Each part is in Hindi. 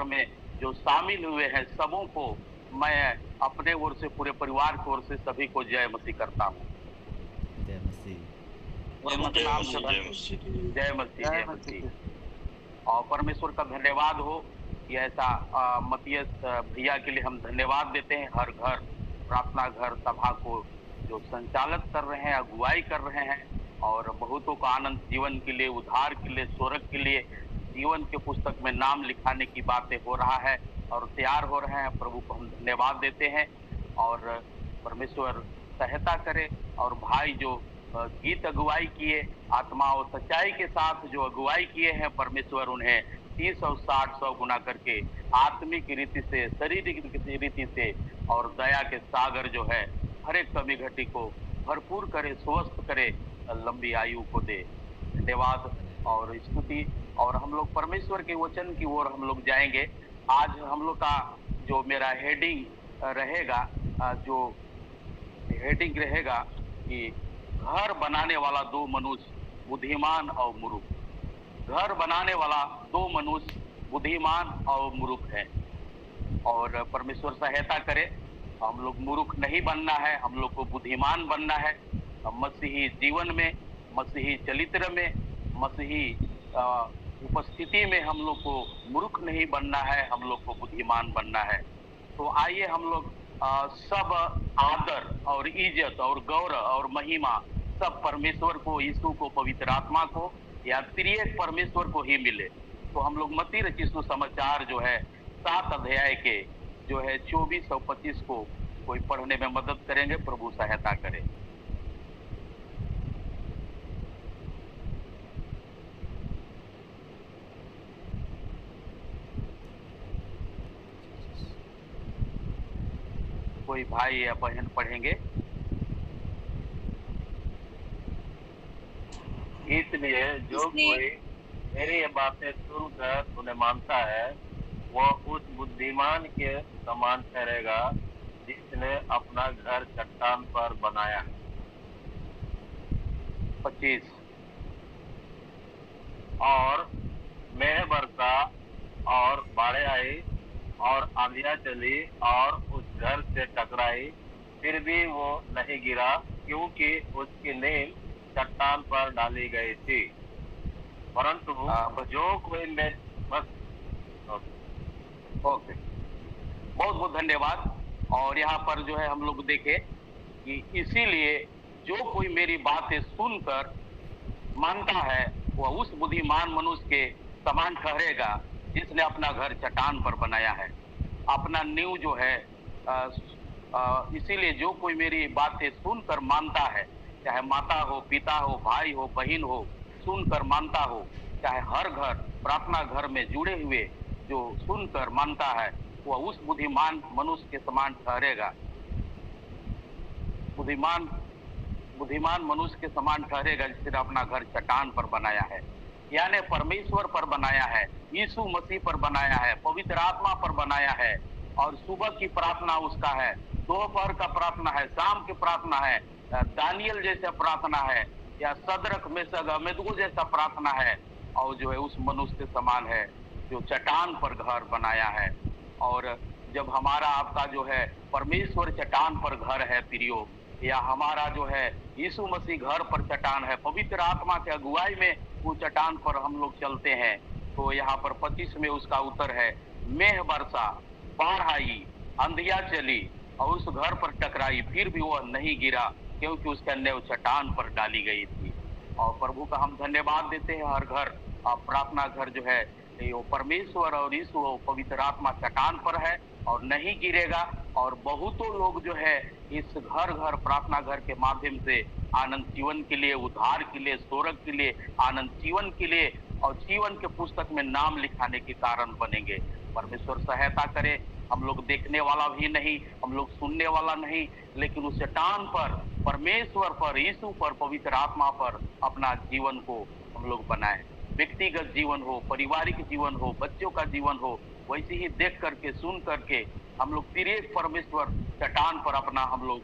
में जो शामिल हुए हैं सबों को मैं अपने ओर से, पूरे परिवार की ओर से सभी को जय मसीह करता हूँ। जय मसीह। प्रभु के नाम से जय मसीह, जय मसीह। और परमेश्वर का धन्यवाद हो कि ऐसा मतीयस भैया के लिए हम धन्यवाद देते हैं। हर घर प्रार्थना घर सभा को जो संचालित कर रहे हैं, अगुवाई कर रहे हैं और बहुतों का आनंद जीवन के लिए, उद्धार के लिए, स्वर्ग के लिए, जीवन के पुस्तक में नाम लिखाने की बातें हो रहा है और तैयार हो रहे हैं। प्रभु को हम धन्यवाद देते हैं और परमेश्वर सहायता करे। और भाई जो गीत अगुवाई किए, आत्मा और सच्चाई के साथ जो अगुवाई किए हैं, परमेश्वर उन्हें 30 और 60 100 गुना करके आत्मिक रीति से, शारीरिक रीति से और दया के सागर जो है हर एक कमी घटी को भरपूर करे, स्वस्थ करे, लंबी आयु को दे। धन्यवाद और स्तुति। और हम लोग परमेश्वर के वचन की ओर हम लोग जाएंगे। आज हम लोग का जो मेरा हेडिंग रहेगा, जो हेडिंग रहेगा कि घर बनाने वाला दो मनुष्य, बुद्धिमान और मूर्ख। घर बनाने वाला दो मनुष्य, बुद्धिमान और मूर्ख है। और परमेश्वर सहायता करे, हम लोग मूर्ख नहीं बनना है, हम लोग को बुद्धिमान बनना है। मसीही जीवन में, मसीही चरित्र में, मसीही उपस्थिति में हम लोग को मूर्ख नहीं बनना है, हम लोग को बुद्धिमान बनना है। तो आइए हम लोग सब आदर और इज्जत और गौरव और महिमा सब परमेश्वर को, यीशु को, पवित्र आत्मा को या त्रिएक परमेश्वर को ही मिले। तो हम लोग मत्ती रचित सुसमाचार जो है 7 अध्याय के जो है 24 और 25 को कोई पढ़ने में मदद करेंगे। प्रभु सहायता करे। कोई भाई या बहन पढ़ेंगे? इसलिए जो कोई मेरी ये बातें सुनकर उन्हें मानता है, वह उस बुद्धिमान के समान ठहरेगा जिसने अपना घर चट्टान पर बनाया है। 25 और मेघ बरसा और बाढ़ें आई और आंधियां चली और उस घर से टकराई, फिर भी वो नहीं गिरा, क्योंकि उसकी नींव चट्टान पर डाली गई थी। परंतु जो कोई ओके, बहुत बहुत धन्यवाद। और यहाँ पर जो है हम लोग देखें कि इसीलिए जो कोई मेरी बातें सुनकर मानता है, वह उस बुद्धिमान मनुष्य के समान ठहरेगा जिसने अपना घर चट्टान पर बनाया है। अपना नींव जो है इसीलिए जो कोई मेरी बातें सुनकर मानता है, चाहे माता हो, पिता हो, भाई हो, बहन हो, सुनकर मानता हो, चाहे हर घर प्रार्थना घर में जुड़े हुए जो सुनकर मानता है, वह उस बुद्धिमान मनुष्य के समान ठहरेगा। बुद्धिमान मनुष्य के समान ठहरेगा जिसने अपना घर चट्टान पर बनाया है, यानी परमेश्वर पर बनाया है, यीशु मसीह पर बनाया है, पवित्र आत्मा पर बनाया है। और सुबह की प्रार्थना उसका है, दोपहर का प्रार्थना है, शाम की प्रार्थना है, दानियल जैसा प्रार्थना है, या सदरक मेशक अबेदगो जैसा प्रार्थना है। और जो है उस मनुष्य के समान है जो चट्टान पर घर बनाया है। और जब हमारा आपका जो है परमेश्वर चट्टान पर घर है प्रियो, या हमारा जो है यीशु मसीह घर पर चट्टान है, पवित्र आत्मा के अगुवाई में वो चट्टान पर हम लोग चलते हैं। तो यहाँ पर 25 में उसका उत्तर है, मेघ बरसा, बाढ़ आई, आंधियां चली और उस घर पर टकराई, फिर भी वह नहीं गिरा, क्योंकि उसका नींव चट्टान पर डाली गई थी। और प्रभु का हम धन्यवाद देते हैं। हर घर प्रार्थना घर जो है वो परमेश्वर और यीशु पवित्र आत्मा चट्टान पर है और नहीं गिरेगा। और बहुतों लोग जो है इस घर घर प्रार्थना घर के माध्यम से आनंद जीवन के लिए, उद्धार के लिए, स्वर्ग के लिए, आनंद जीवन के लिए और जीवन के पुस्तक में नाम लिखाने के कारण बनेंगे। परमेश्वर सहायता करे। हम लोग देखने वाला भी नहीं, हम लोग सुनने वाला नहीं, लेकिन उस चट्टान पर, परमेश्वर पर, यीशु पर, पवित्र आत्मा पर अपना जीवन को हम लोग बनाए। व्यक्तिगत जीवन हो, पारिवारिक जीवन हो, बच्चों का जीवन हो, वैसे ही देख करके, सुन करके हम लोग त्रिएक परमेश्वर चट्टान पर अपना हम लोग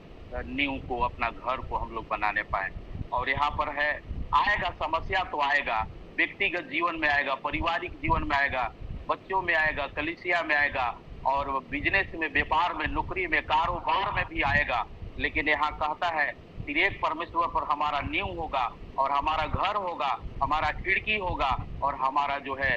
नींव को, अपना घर को हम लोग बनाने पाए। और यहाँ पर है, आएगा समस्या तो आएगा, व्यक्तिगत जीवन में आएगा, पारिवारिक जीवन में आएगा, बच्चों में आएगा, कलीसिया में आएगा और बिजनेस में, व्यापार में, नौकरी में, कारोबार में भी आएगा। लेकिन यहाँ कहता है त्रिएक परमेश्वर पर हमारा नींव होगा और हमारा घर होगा, हमारा खिड़की होगा और हमारा जो है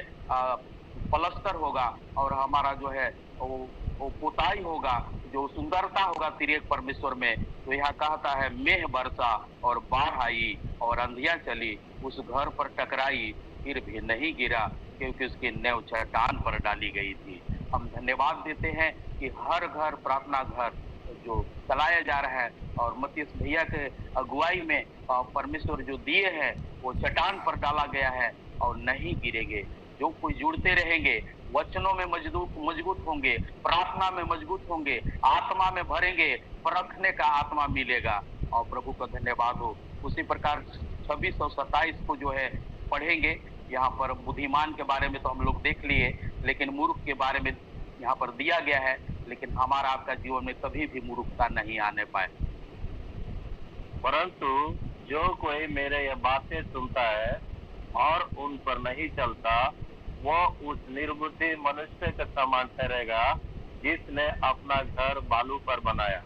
पलस्तर होगा और हमारा जो है वो पुताई होगा, जो सुंदरता होगा त्रिएक परमेश्वर में। तो यहाँ कहता है मेघ बरसा और बाढ़ आई और आंधियां चली, उस घर पर टकराई फिर भी नहीं गिरा, क्योंकि उसकी नेव चट्टान पर डाली गई थी। हम धन्यवाद देते हैं कि हर घर प्रार्थना घर जो चलाया जा रहा है और मतीस भैया के अगुवाई में परमेश्वर जो दिए हैं वो चट्टान पर डाला गया है और नहीं गिरेंगे। जो कोई जुड़ते रहेंगे, वचनों में मजबूत होंगे, प्रार्थना में मजबूत होंगे, आत्मा में भरेंगे, परखने का आत्मा मिलेगा और प्रभु का धन्यवाद हो। उसी प्रकार 26 और 27 को जो है पढ़ेंगे। यहाँ पर बुद्धिमान के बारे में तो हम लोग देख लिए, लेकिन मूर्ख के बारे में यहाँ पर दिया गया है। लेकिन हमारा आपका जीवन में कभी भी मूर्खता नहीं आने पाए। परंतु जो कोई मेरे ये बातें सुनता है और उन पर नहीं चलता, वो उस निर्बुद्धि मनुष्य के समान ठहरेगा जिसने अपना घर बालू पर बनाया।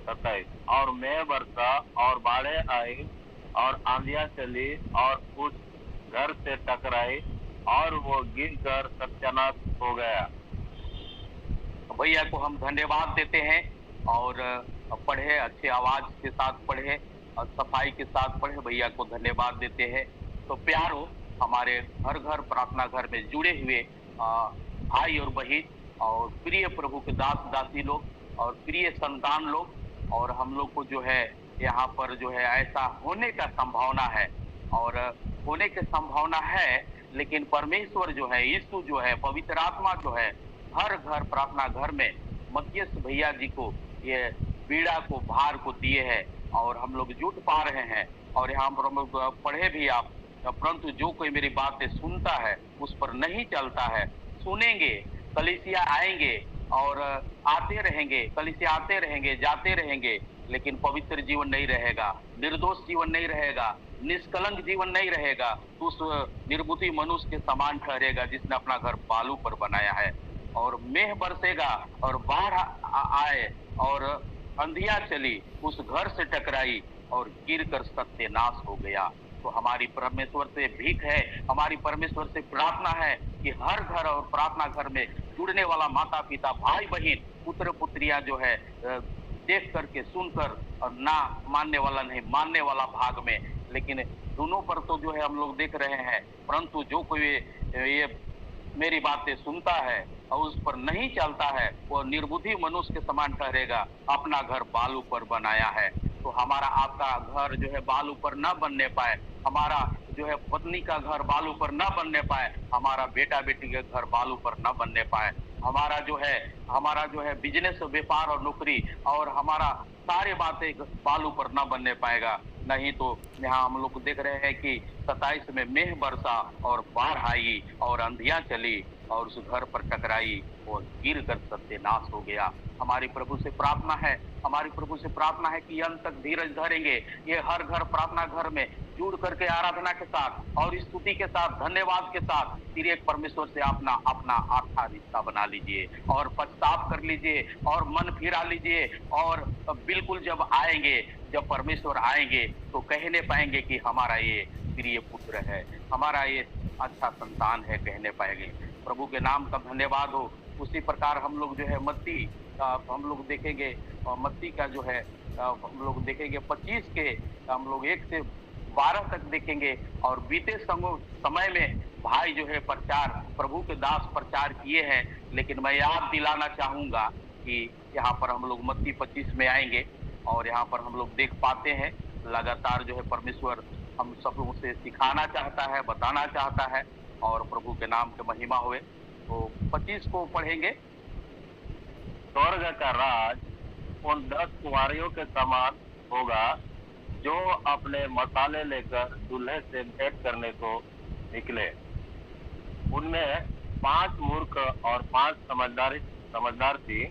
27 और मेघ बरसा और बाढ़ें आई और आंधियां चली और उस घर से टकराई और वो गिरकर सत्यानाश हो गया। भैया को हम धन्यवाद देते हैं और पढ़े, अच्छे आवाज के साथ पढ़े और सफाई के साथ पढ़े। भैया को धन्यवाद देते हैं। तो प्यारो, हमारे घर घर प्रार्थना घर में जुड़े हुए भाई और बहन और प्रिय प्रभु के दास दासी लोग और प्रिय संतान लोग, और हम लोग को जो है यहाँ पर जो है ऐसा होने का संभावना है और होने की संभावना है। लेकिन परमेश्वर जो है, यीशु जो है, पवित्र आत्मा जो है, हर घर प्रार्थना घर में मतीस भैया जी को ये पीड़ा को, भार को दिए हैं और हम लोग जुट पा रहे हैं। और यहाँ पर हम लोग पढ़े भी आप, परंतु जो कोई मेरी बातें सुनता है उस पर नहीं चलता है। सुनेंगे, कलीसिया आएंगे और आते रहेंगे, कलीसिया आते रहेंगे, जाते रहेंगे, लेकिन पवित्र जीवन नहीं रहेगा, निर्दोष जीवन नहीं रहेगा, निष्कलंक जीवन नहीं रहेगा, तो उस निर्बुद्धि मनुष्य के समान ठहरेगा जिसने अपना घर बालू पर बनाया है। और मेघ बरसेगा और बाढ़ आए और अंधियां चली, उस घर से टकराई और गिरकर सत्यानाश हो गया। तो हमारी परमेश्वर से भीख है, हमारी परमेश्वर से प्रार्थना है कि हर घर और प्रार्थना घर में जुड़ने वाला माता पिता, भाई बहन, पुत्र पुत्रियां जो है देख करके, सुनकर और ना मानने वाला नहीं, मानने वाला भाग में, लेकिन दोनों पर तो जो है हम लोग देख रहे हैं। परंतु जो कोई ये मेरी बातें सुनता है और उस पर नहीं चलता है, वो निर्बुद्धि मनुष्य के समान ठहरेगा, अपना घर बालू पर बनाया है। तो हमारा आपका घर जो है बालू पर न बनने पाए, हमारा जो है पत्नी का घर बालू पर न बनने पाए, हमारा बेटा बेटी के घर बालू पर न बनने पाए, हमारा जो है बिजनेस, व्यापार और नौकरी और हमारा सारे बातें बालू पर न बनने पाएगा। नहीं तो यहाँ हम लोग देख रहे हैं कि 27 में मेघ बरसा और बाढ़ आई और आंधियां चली और उस घर पर टकराई और गिर कर सत्यानाश हो गया। हमारी प्रभु से प्रार्थना है, हमारी प्रभु से प्रार्थना है कि अंत तक धीरज धरेंगे। ये हर घर प्रार्थना घर में जुड़ करके आराधना के साथ और स्तुति के साथ, धन्यवाद के साथ त्रिएक परमेश्वर से अपना आस्था रिश्ता बना लीजिए और पश्चाताप कर लीजिए और मन फिरा लीजिए। और बिल्कुल जब आएंगे, जब परमेश्वर आएंगे तो कहने पाएंगे कि हमारा ये प्रिय पुत्र है, हमारा ये अच्छा संतान है, कहने पाएंगे। प्रभु के नाम का धन्यवाद हो। उसी प्रकार हम लोग जो है मत्ती हम लोग देखेंगे, मत्ती का जो है हम लोग देखेंगे 25 के हम लोग 1 से 12 तक देखेंगे। और बीते समय में भाई जो है प्रचार, प्रभु के दास प्रचार किए हैं, लेकिन मैं याद दिलाना चाहूंगा कि यहाँ पर हम लोग मत्ती 25 में आएंगे और यहाँ पर हम लोग देख पाते हैं लगातार जो है परमेश्वर हम सब लोगों से सिखाना चाहता है, बताना चाहता है और प्रभु के नाम की महिमा हुए। तो 25 को पढ़ेंगे। स्वर्ग का राज उन 10 कुंवारियों के समान होगा जो अपने मसाले लेकर दूल्हे से भेंट करने को निकले। उनमें 5 मूर्ख और 5 समझदार थी।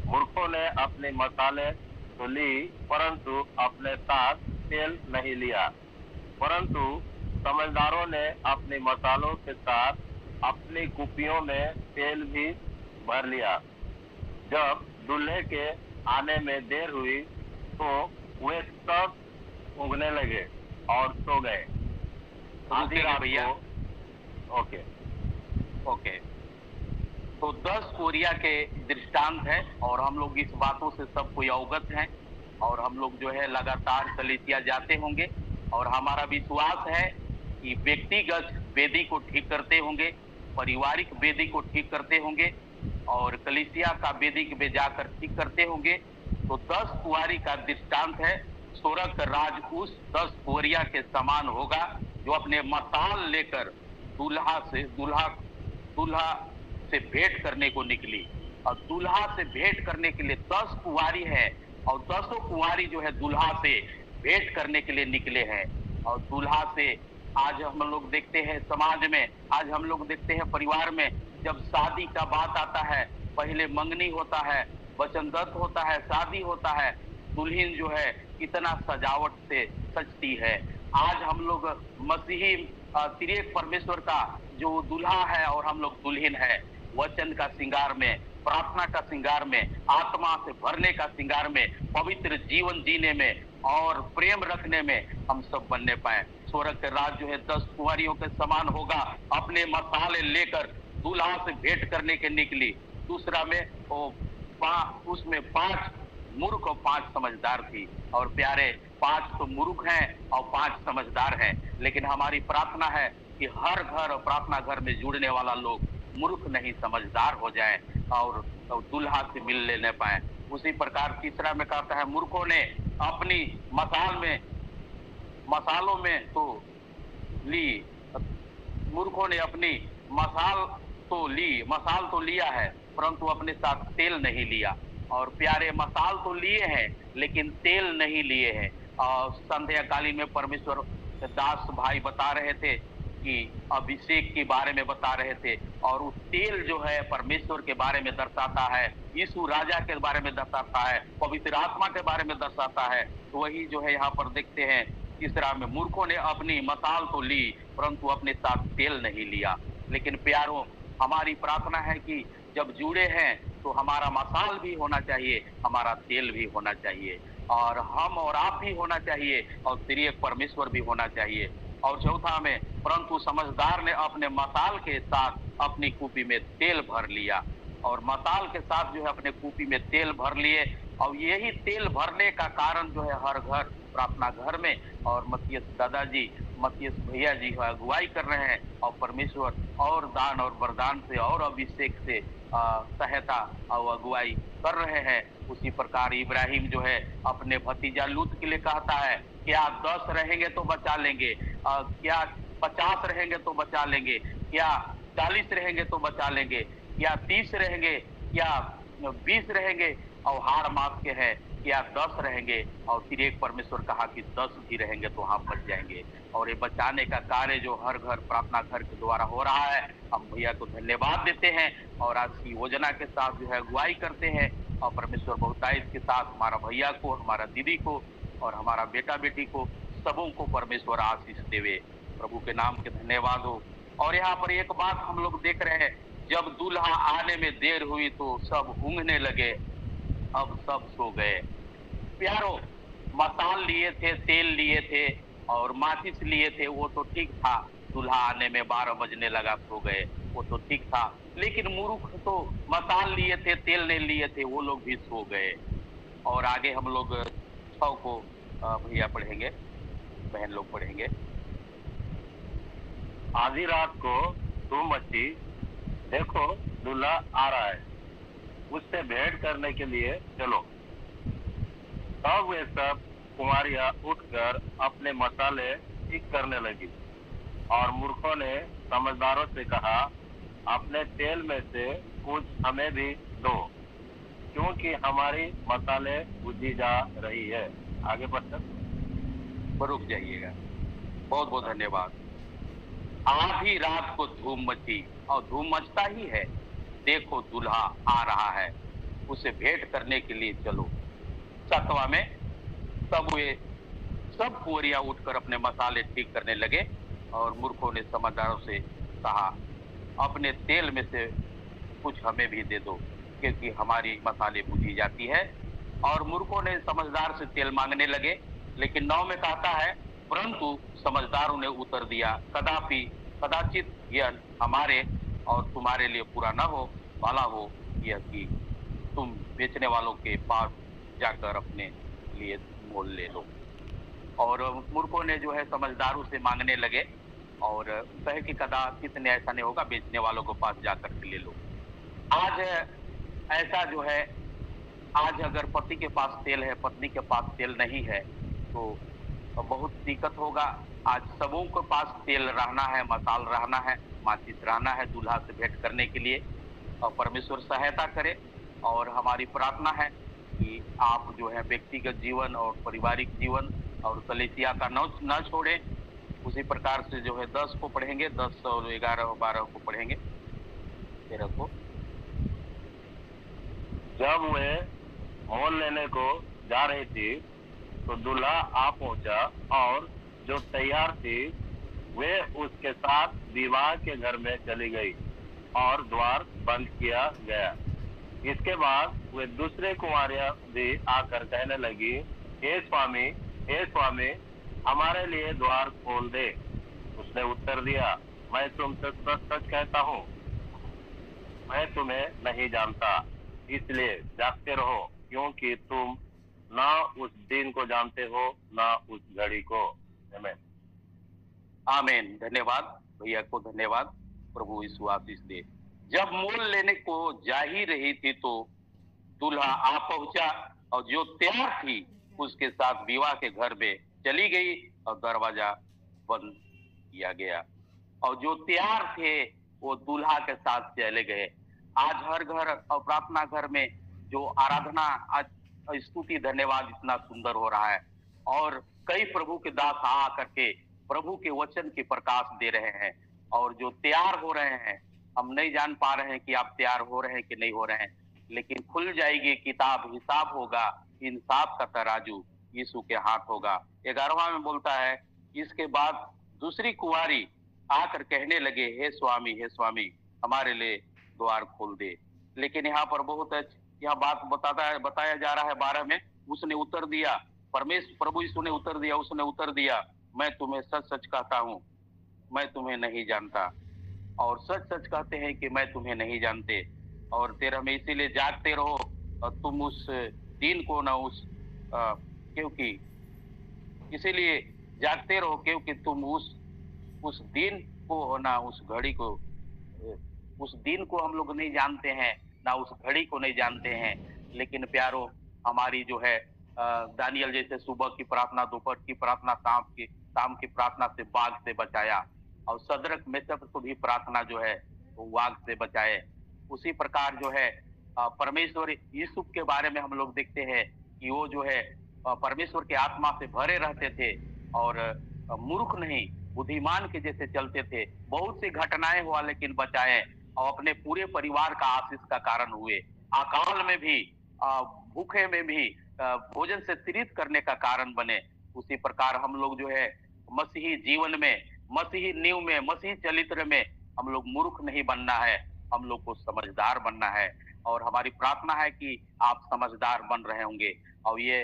मूर्खों ने अपने मसाले तो ली, परंतु अपने साथ तेल नहीं लिया। परंतु समझदारों ने अपने मसालों के साथ अपनी कुपियों में तेल भी भर लिया। जब दूल्हे के आने में देर हुई तो वे सब ऊँघने लगे और सो गए। आधी रुकिएगा रात भैया। को ओके, तो 10 कोरिया के दृष्टांत है और हम लोग इस बातों से सब कोई अवगत हैं और हम लोग जो है लगातार कलीसिया जाते होंगे और हमारा विश्वास है कि व्यक्तिगत वेदी को ठीक करते होंगे, पारिवारिक वेदी को ठीक करते होंगे और कलीसिया का वेदी में जाकर ठीक करते होंगे। तो 10 कुंवारी का दृष्टांत है। स्वर्ग का राज उस 10 कोरिया के समान होगा जो अपने मसाल लेकर दूल्हा से भेंट करने को निकली और दूल्हा से भेंट करने के लिए 10 कुंवारी है और 10 कुंवारी जो है दूल्हा से भेंट करने के लिए निकले हैं। और दूल्हा से आज हम लोग देखते हैं समाज में, आज हम लोग देखते हैं परिवार में, जब शादी का बात आता है पहले मंगनी होता है, वचनदत्त होता है, शादी होता है, दुल्हन जो है कितना सजावट से सजती है। आज हम लोग मसीही त्रिएक परमेश्वर का जो दूल्हा है और हम लोग दुल्हन है, वचन का श्रृंगार में, प्रार्थना का श्रृंगार में, आत्मा से भरने का श्रृंगार में, पवित्र जीवन जीने में और प्रेम रखने में हम सब बनने पाए। स्वर्ग के राज जो है 10 कुंवारियों के समान होगा। अपने मसाले लेकर दूल्हा से भेंट करने के निकली। दूसरा में उसमें 5 मूर्ख और 5 समझदार थी। और प्यारे, 5 तो मूर्ख हैं और 5 समझदार हैं, लेकिन हमारी प्रार्थना है कि हर घर और प्रार्थना घर में जुड़ने वाला लोग मूर्ख नहीं समझदार हो जाए और दूल्हा से मिल लेने पाए। उसी प्रकार तीसरा में कहता है मूर्खों ने अपनी मसालों में तो ली, मूर्खों ने अपनी मसाल तो लिया है परंतु अपने साथ तेल नहीं लिया। और प्यारे, मसाल तो लिए हैं लेकिन तेल नहीं लिए हैं। और संध्या काली में परमेश्वर दास भाई बता रहे थे कि अभिषेक के बारे में बता रहे थे और उस तेल जो है परमेश्वर के बारे में दर्शाता है, यीशु राजा के बारे में दर्शाता है, पवित्र आत्मा के बारे में दर्शाता है। तो वही जो है यहाँ पर देखते हैं तीसरा में, मूर्खों ने अपनी मसाल तो ली परंतु अपने साथ तेल नहीं लिया। लेकिन प्यारों, हमारी प्रार्थना है कि जब जुड़े हैं तो हमारा मसाल भी होना चाहिए, हमारा तेल भी होना चाहिए और हम और आप भी होना चाहिए और त्रिएक परमेश्वर भी होना चाहिए। और चौथा में, परंतु समझदार ने अपने मसाल के साथ अपनी कूपी में तेल भर लिया। और मसाल के साथ जो है अपने कूपी में तेल भर लिए। और यही तेल भरने का कारण जो है हर घर, प्रार्थना घर में, और मतीयस दादाजी, मतीयस भैया जी अगुवाई कर रहे हैं और परमेश्वर और दान और वरदान से और अभिषेक से सहायता और अगुवाई कर रहे हैं। उसी प्रकार इब्राहिम जो है अपने भतीजा लूत के लिए कहता है, क्या 10 रहेंगे तो बचा लेंगे, क्या 50 रहेंगे तो बचा लेंगे, क्या 40 रहेंगे तो बचा लेंगे, क्या 30 रहेंगे, क्या 20 रहेंगे और हार मास के हैं, क्या 10 रहेंगे। और फिर एक परमेश्वर कहा कि 10 भी रहेंगे तो हम बच जाएंगे। और ये बचाने का कार्य जो हर घर, प्रार्थना घर के द्वारा हो रहा है, हम भैया को धन्यवाद देते हैं और आज की योजना के साथ जो है अगुवाई करते हैं। और परमेश्वर बहुतायत के साथ हमारा भैया को, हमारा दीदी को और हमारा बेटा बेटी को, सबों को परमेश्वर आशीष देवे। प्रभु के नाम के धन्यवाद हो। और यहाँ पर एक बात हम लोग देख रहे हैं, जब दूल्हा आने में देर हुई तो सब ऊँघने लगे, अब सब सो गए। प्यारो, मसाल लिए थे, तेल लिए थे और माचिस लिए थे, वो तो ठीक था। दूल्हा आने में 12 बजने लगा, सो गए, वो तो ठीक था। लेकिन मूर्ख तो मसाल लिए थे, तेल नहीं लिए थे, वो लोग भी सो गए। और आगे हम लोग 6 को भैया पढ़ेंगे, बहन लोग पढ़ेंगे। आधी रात को धूम मची, देखो दूल्हा आ रहा है, उससे भेंट करने के लिए चलो। तब वे सब कुमारियां उठकर अपने मसाले ठीक करने लगी। और मूर्खों ने समझदारों से कहा, अपने तेल में से कुछ हमें भी दो, क्योंकि हमारी मसाले बुझी जा रही है। आगे बढ़कर रुक जाइएगा। बहुत बहुत धन्यवाद। आधी रात को धूम मची और धूम मचता ही है, देखो दूल्हा आ रहा है, उसे भेंट करने के लिए चलो। 7वां में सब कुंवरियां उठकर अपने मसाले ठीक करने लगे और मूर्खों ने समझदारों से कहा, अपने तेल में से कुछ हमें भी दे दो, क्योंकि हमारी मसाले बुझी जाती है। और मूर्खों ने समझदार से तेल मांगने लगे, लेकिन 9 में कहता है, परंतु समझदारों ने उत्तर दिया, कदापि कदाचित यह हमारे और तुम्हारे लिए पूरा न हो, भला हो यह कि तुम बेचने वालों के पास जाकर अपने लिए मोल ले लो। और मूर्खों ने जो है समझदारों से मांगने लगे और कहे कि कदाचित ने ऐसा नहीं होगा, बेचने वालों के पास जाकर के ले लो। आज ऐसा जो है, आज अगर पति के पास तेल है, पत्नी के पास तेल नहीं है, तो बहुत दिक्कत होगा। आज सबों के पास तेल रहना है, मसाल रहना है, माचिस रहना है दूल्हा से भेंट करने के लिए। और परमेश्वर सहायता करे। और हमारी प्रार्थना है कि आप जो है व्यक्तिगत जीवन और पारिवारिक जीवन और कलीसिया का न छोड़ें। उसी प्रकार से जो है 10 को पढ़ेंगे, 10 और 11 और 12 को पढ़ेंगे, 13 को। जब वे मोल लेने को जा रही थी तो दूल्हा आ पहुंचा, और जो तैयार थी वे उसके साथ विवाह के घर में चली गई और द्वार बंद किया गया। इसके बाद वे दूसरे कुंवारियां भी आकर कहने लगी, हे स्वामी, हे स्वामी, हमारे लिए द्वार खोल दे। उसने उत्तर दिया, मैं तुमसे सच सच कहता हूँ, मैं तुम्हें नहीं जानता। इसलिए जागते रहो, क्योंकि तुम ना उस दिन को जानते हो, ना उस घड़ी को। आमीन। आमीन। धन्यवाद भैया को, धन्यवाद। प्रभु यीशु आशीष दे। जब मोल लेने को जा ही रही थी तो दूल्हा आ पहुंचा, और जो तैयार थी उसके साथ विवाह के घर में चली गई और दरवाजा बंद किया गया। और जो तैयार थे वो दूल्हा के साथ चले गए। आज हर घर और प्रार्थना घर में जो आराधना, आज स्तुति धन्यवाद इतना सुंदर हो रहा है, और कई प्रभु के दास आ करके प्रभु के वचन की प्रकाश दे रहे हैं। और जो तैयार हो रहे हैं, हम नहीं जान पा रहे हैं कि आप तैयार हो रहे हैं कि नहीं हो रहे हैं, लेकिन खुल जाएगी किताब, हिसाब होगा, इंसाफ का तराजू यीशु के हाथ होगा। 11वां में बोलता है, इसके बाद दूसरी कुंवारी आकर कहने लगे, हे स्वामी, हमारे लिए द्वार खोल दे। लेकिन यहाँ पर बहुत यह बात बताया जा रहा है 12 में, उसने उत्तर दिया, प्रभु यीशु ने उत्तर दिया, उसने उत्तर दिया, मैं तुम्हें सच सच कहता हूँ, मैं तुम्हें नहीं जानता। और सच सच कहते हैं कि मैं तुम्हें नहीं जानते। और 13 में, इसीलिए जागते रहो और तुम उस दिन को ना क्योंकि इसीलिए जागते रहो, क्योंकि तुम उस दिन को ना उस घड़ी को, उस दिन को हम लोग नहीं जानते हैं, ना उस घड़ी को नहीं जानते हैं। लेकिन प्यारो, हमारी जो है दानियल जैसे सुबह की प्रार्थना, दोपहर की प्रार्थना, शाम की प्रार्थना से बाघ से बचाया, और सदरक मेशक को भी प्रार्थना जो है वो वाघ से बचाए। उसी प्रकार जो है परमेश्वर यूसुफ के बारे में हम लोग देखते हैं कि वो जो है परमेश्वर के आत्मा से भरे रहते थे, और मूर्ख नहीं, बुद्धिमान के जैसे चलते थे। बहुत सी घटनाएं हुआ लेकिन बचाए, और अपने पूरे परिवार का आशीष का कारण हुए। अकाल में भी, भूखे में भी भोजन से तृप्त करने का कारण बने। उसी प्रकार हम लोग जो है मसीही जीवन में, मसीही नींव में, मसीही चरित्र में हम लोग मूर्ख नहीं बनना है, हम लोग को समझदार बनना है। और हमारी प्रार्थना है कि आप समझदार बन रहे होंगे। और ये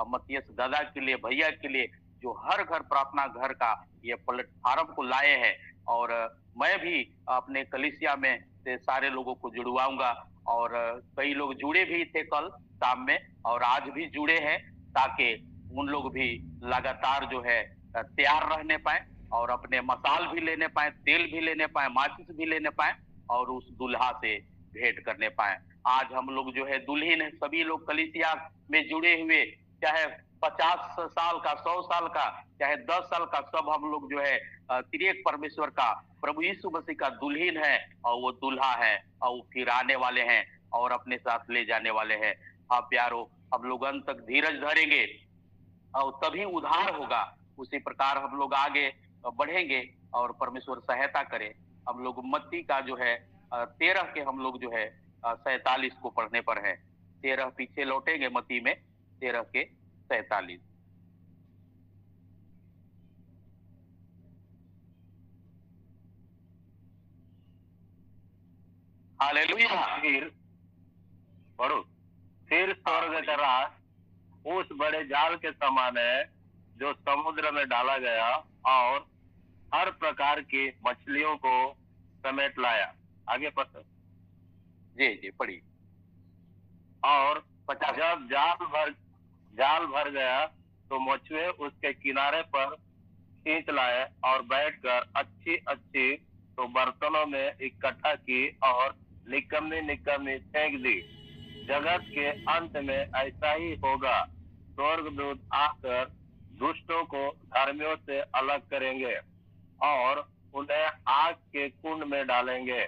मतीयस दादा के लिए, भैया के लिए, जो हर घर प्रार्थना घर का ये प्लेटफार्म को लाए हैं, और मैं भी अपने कलीसिया में से सारे लोगों को जुड़वाऊंगा। और कई लोग जुड़े भी थे कल शाम में, और आज भी जुड़े हैं, ताकि उन लोग भी लगातार जो है तैयार रहने पाए, और अपने मसाल भी लेने पाए, तेल भी लेने पाए, माचिस भी लेने पाए, और उस दुल्हा से भेंट करने पाए। आज हम लोग जो है दुल्हन है, सभी लोग कलीसिया में जुड़े हुए, चाहे 50 साल का, 100 साल का, चाहे 10 साल का, सब हम लोग जो है त्रिएक परमेश्वर का, प्रभु यीशु मसीह का दुल्हन है, और वो दूल्हा है, और वो फिर आने वाले हैं और अपने साथ ले जाने वाले हैं। हाँ प्यारो, हम लोग अंत तक धीरज धरेंगे और तभी उद्धार होगा। उसी प्रकार हम लोग आगे बढ़ेंगे और परमेश्वर सहायता करे। हम लोग मत्ती का जो है 13 के हम लोग जो है 47 को पढ़ने पर है। 13 पीछे लौटेंगे, मत्ती में 13 के 47। हालेलुया। फिर पढ़ो, फिर स्वर्ग का राज उस बड़े जाल के समान है जो समुद्र में डाला गया और हर प्रकार की मछलियों को समेट लाया। आगे पढ़ो। जी जी पढ़िए। और 50। जब जाल भर गया तो मछुए उसके किनारे पर खींच लाए और बैठकर अच्छी अच्छी तो बर्तनों में इकट्ठा की और निकम्मी निकम्मी फेंक दी। जगत के अंत में ऐसा ही होगा। स्वर्गदूत आकर दुष्टों को धर्मियों से अलग करेंगे और उन्हें आग के कुंड में डालेंगे।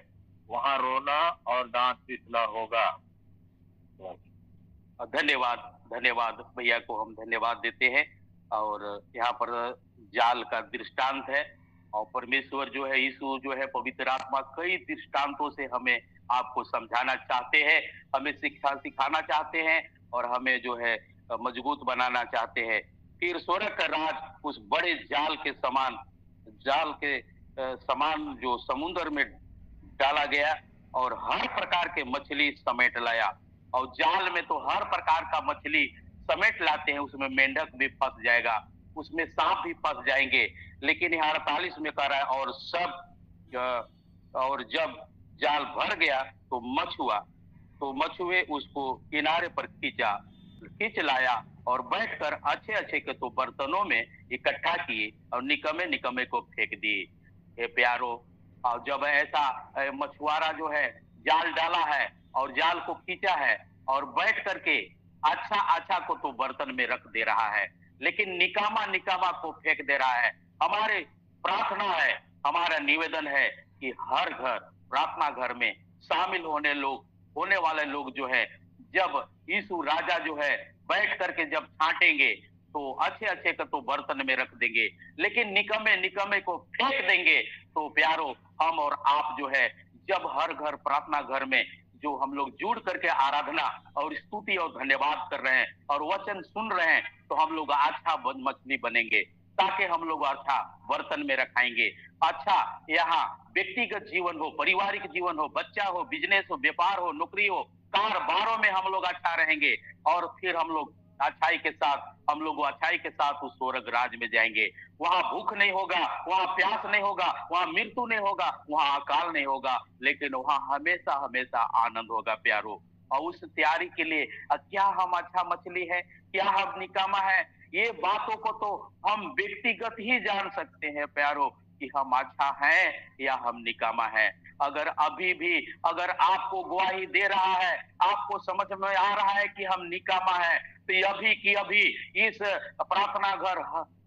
वहां रोना और दांत पीसना होगा। धन्यवाद, धन्यवाद भैया को हम धन्यवाद देते हैं। और यहाँ पर जाल का दृष्टांत है और परमेश्वर जो है, यीशु जो है, पवित्र आत्मा कई दृष्टांतों से हमें आपको समझाना चाहते हैं, हमें शिक्षा सिखाना चाहते हैं और हमें जो है मजबूत बनाना चाहते हैं। फिर स्वर्ग का राज उस बड़े जाल के समान, जाल के समान जो समुद्र में डाला गया और हर प्रकार के मछली समेट लाया। और जाल में तो हर प्रकार का मछली समेट लाते हैं, उसमें मेंढक भी फंस जाएगा, उसमें सांप भी फंस जाएंगे। लेकिन यहाँ 48 में कह रहा है और जब जाल भर गया तो मछुए उसको किनारे पर खींच लाया और बैठकर अच्छे अच्छे के तो बर्तनों में इकट्ठा किए और निकमे निकमे को फेंक दिए। हे प्यारो, और जब ऐसा मछुआरा जो है जाल डाला है और जाल को खींचा है और बैठ करके अच्छा अच्छा को तो बर्तन में रख दे रहा है, लेकिन निकामा निकामा को फेंक दे रहा है। हमारे प्रार्थना है, हमारा निवेदन है कि हर घर, प्रार्थना घर में शामिल होने वाले लोग जो है, जब यीशु राजा जो है बैठ करके जब छांटेंगे तो अच्छे अच्छे को तो बर्तन में रख देंगे, लेकिन निकमे निकमे को फेंक देंगे। तो प्यारो, हम और आप जो है, जब हर घर, प्रार्थना घर में जो हम लोग जुड़ करके आराधना और स्तुति और धन्यवाद कर रहे हैं और वचन सुन रहे हैं, तो हम लोग अच्छा मछली बनेंगे, ताकि हम लोग अच्छा बर्तन में रखाएंगे। अच्छा, यहाँ व्यक्तिगत जीवन हो, पारिवारिक जीवन हो, बच्चा हो, बिजनेस हो, व्यापार हो, नौकरी हो, कारोबारों में हम लोग अच्छा रहेंगे और फिर हम लोग अच्छाई के साथ उस स्वर्ग राज में जाएंगे। वहां भूख नहीं होगा, वहां प्यास नहीं होगा, वहां मृत्यु नहीं होगा, वहां अकाल नहीं होगा, लेकिन वहां हमेशा हमेशा आनंद होगा प्यारो। और उस तैयारी के लिए क्या हम अच्छा मछली है, क्या हम निकामा है, ये बातों को तो हम व्यक्तिगत ही जान सकते हैं प्यारो, कि हम अच्छा हैं या हम निकामा है। अगर अभी भी अगर आपको गवाही दे रहा है, आपको समझ में आ रहा है कि हम निकामा है, तो अभी की अभी इस प्रार्थना घर,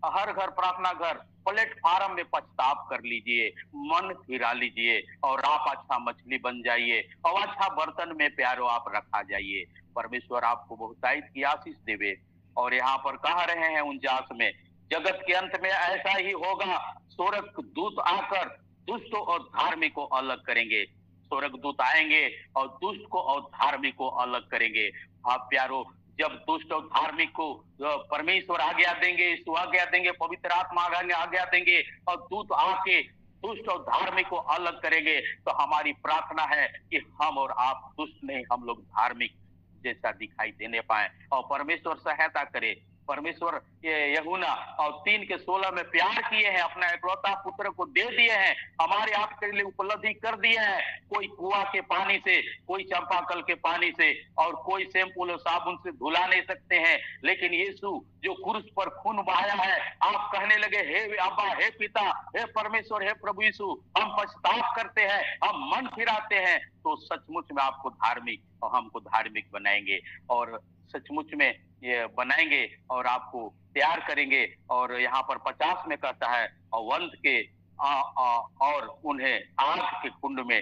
हर घर प्रार्थना घर प्लेटफार्म में पछताव कर लीजिए, मन फिरा लीजिए और आप अच्छा मछली बन जाइए और अच्छा बर्तन में प्यारो आप रखा जाइए। परमेश्वर आपको बहुतायत की आशीष देवे। और यहाँ पर कह रहे हैं 49 में, जगत के अंत में ऐसा ही होगा, स्वर्ग दूत आकर दुष्ट और धार्मिक को अलग करेंगे। स्वर्ग दूत आएंगे और दुष्ट को और धार्मिक को अलग करेंगे। आप प्यारो, जब दुष्ट और धार्मिक को परमेश्वर आज्ञा देंगे, यीशु आज्ञा देंगे, पवित्र आत्मा आज्ञा देंगे और दूत आके दुष्ट और धार्मिक को अलग करेंगे, तो हमारी प्रार्थना है कि हम और आप दुष्ट नहीं, हम लोग धार्मिक जैसा दिखाई देने पाए और परमेश्वर सहायता करे। परमेश्वर यूहन्ना और 3:16 में प्यार किए हैं, अपना इकलौता पुत्र को दे दिए हैं, हमारे आपके लिए उपलब्धि कर दिए हैं। कोई कुआं के पानी से, कोई चापाकल के पानी से और कोई शैम्पू और साबुन से धुला नहीं सकते हैं, लेकिन यीशु जो क्रूस पर खून बहाया है, आप कहने लगे, हे अब्बा, हे पिता, हे परमेश्वर, हे प्रभु यीशु, हम पछतावा करते हैं, हम मन फिराते हैं, तो सचमुच में आपको धार्मिक और हमको धार्मिक बनाएंगे और सचमुच में ये बनाएंगे और आपको तैयार करेंगे। और यहाँ पर 50 में कहता है, और वंश के और उन्हें आग के कुंड में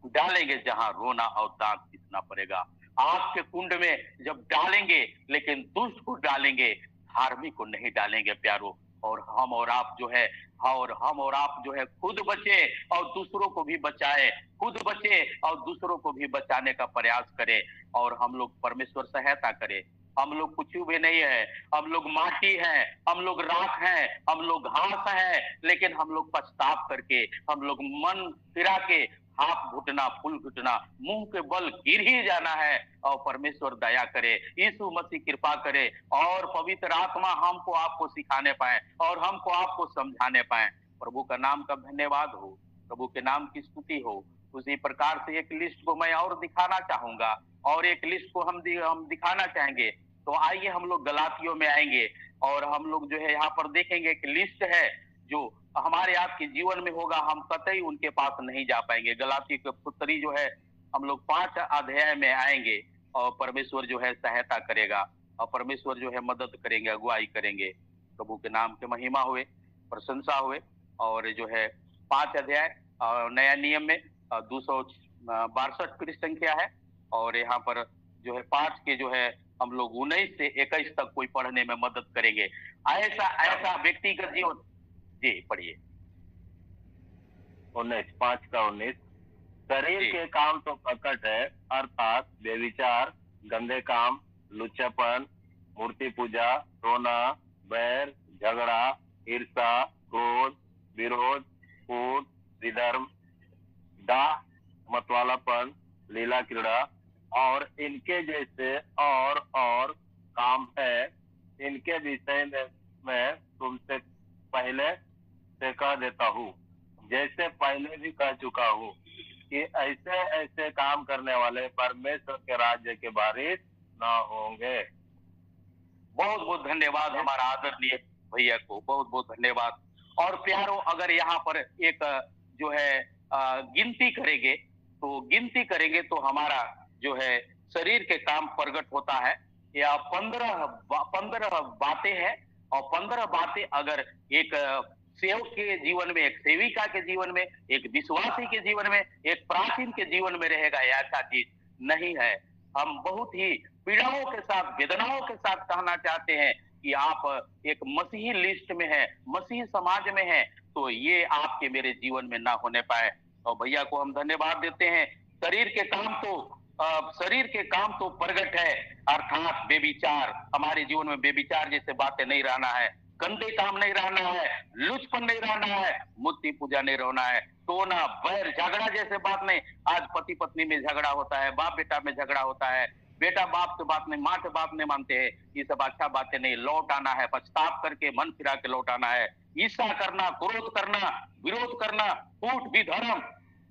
डालेंगे जहां रोना और दांत पीसना पड़ेगा। आग के कुंड में जब डालेंगे, लेकिन दुष्ट को डालेंगे, धार्मिक को नहीं डालेंगे प्यारो। और हम और आप जो है खुद बचे और दूसरों को भी बचाए, खुद बचे और दूसरों को भी बचाने का प्रयास करें। और हम लोग परमेश्वर सहायता करे। हम लोग कुछ भी नहीं है, हम लोग माटी हैं, हम लोग राख हैं, हम लोग घास हैं, लेकिन हम लोग पछताव करके, हम लोग मन फिरा के हाथ घुटना फुल घुटना मुंह के बल गिर ही जाना है और परमेश्वर दया करे, यीशु मसीह कृपा करे और पवित्र आत्मा हमको आपको सिखाने पाए और हमको आपको समझाने पाए। प्रभु का नाम का धन्यवाद हो, प्रभु के नाम की स्तुति हो। उसी प्रकार से एक लिस्ट को मैं और दिखाना चाहूंगा और एक लिस्ट को हम दिखाना चाहेंगे। तो आइए हम लोग गलातियों में आएंगे और हम लोग जो है यहाँ पर देखेंगे कि लिस्ट है जो हमारे आपके जीवन में होगा, हम कतई उनके पास नहीं जा पाएंगे। गलाती के पुत्री जो है हम लोग 5 अध्याय में आएंगे और परमेश्वर जो है सहायता करेगा और परमेश्वर जो है मदद करेंगे, अगुवाई करेंगे। प्रभु के नाम की महिमा हुए, प्रशंसा हुए। और जो है 5 अध्याय नया नियम में 262 पृष्ठ संख्या है और यहाँ पर जो है 5 के जो है हम लोग 19 से 21 तक कोई पढ़ने में मदद करेंगे। ऐसा व्यक्तिगत जीवन। जी पढ़िए। 5 का 19। शरीर के काम तो प्रकट है, अर्थात व्यभिचार, गंदे काम, लुच्चापन, मूर्ति पूजा, रोना, बैर, झगड़ा, ईर्षा, क्रोध, विरोध, कूट, विधर्म, डाह, मतवालापन, लीला क्रीड़ा और इनके जैसे और काम है। इनके विषय में मैं तुमसे पहले से कह देता हूँ, जैसे पहले भी कह चुका हूँ कि ऐसे ऐसे काम करने वाले परमेश्वर के राज्य के वारिस न होंगे। बहुत बहुत धन्यवाद हमारा आदरणीय भैया को, बहुत बहुत धन्यवाद। और प्यारो, अगर यहाँ पर एक जो है गिनती करेंगे तो हमारा जो है शरीर के काम प्रकट होता है। या 15 बातें हैं और 15 बातें अगर एक सेवक के जीवन में, एक सेविका के जीवन में, एक विश्वासी के जीवन में, एक प्राचीन के जीवन में रहेगा, ऐसा चीज नहीं है। हम बहुत ही पीड़ाओं के साथ, वेदनाओं के साथ कहना चाहते हैं कि आप एक मसीही लिस्ट में हैं, मसीही समाज में हैं, तो ये आपके मेरे जीवन में ना होने पाए। और भैया को हम धन्यवाद देते हैं। शरीर के काम तो प्रगट है, अर्थात बेविचार। हमारे जीवन में बेविचार जैसे बातें नहीं रहना है, गंदे काम नहीं रहना है, लुचपन नहीं रहना है, मूर्ति पूजा नहीं रहना है, टोना, बैर, झगड़ा जैसे बात नहीं। आज पति पत्नी में झगड़ा होता है, बाप बेटा में झगड़ा होता है, बेटा बाप से बात नहीं, माँ से बात नहीं मानते हैं। ये सब अच्छा बातें नहीं। लौट आना है, पछताप करके मन फिरा के लौट आना है। ईर्ष्या करना, क्रोध करना, विरोध करना, कूट, विधर्म,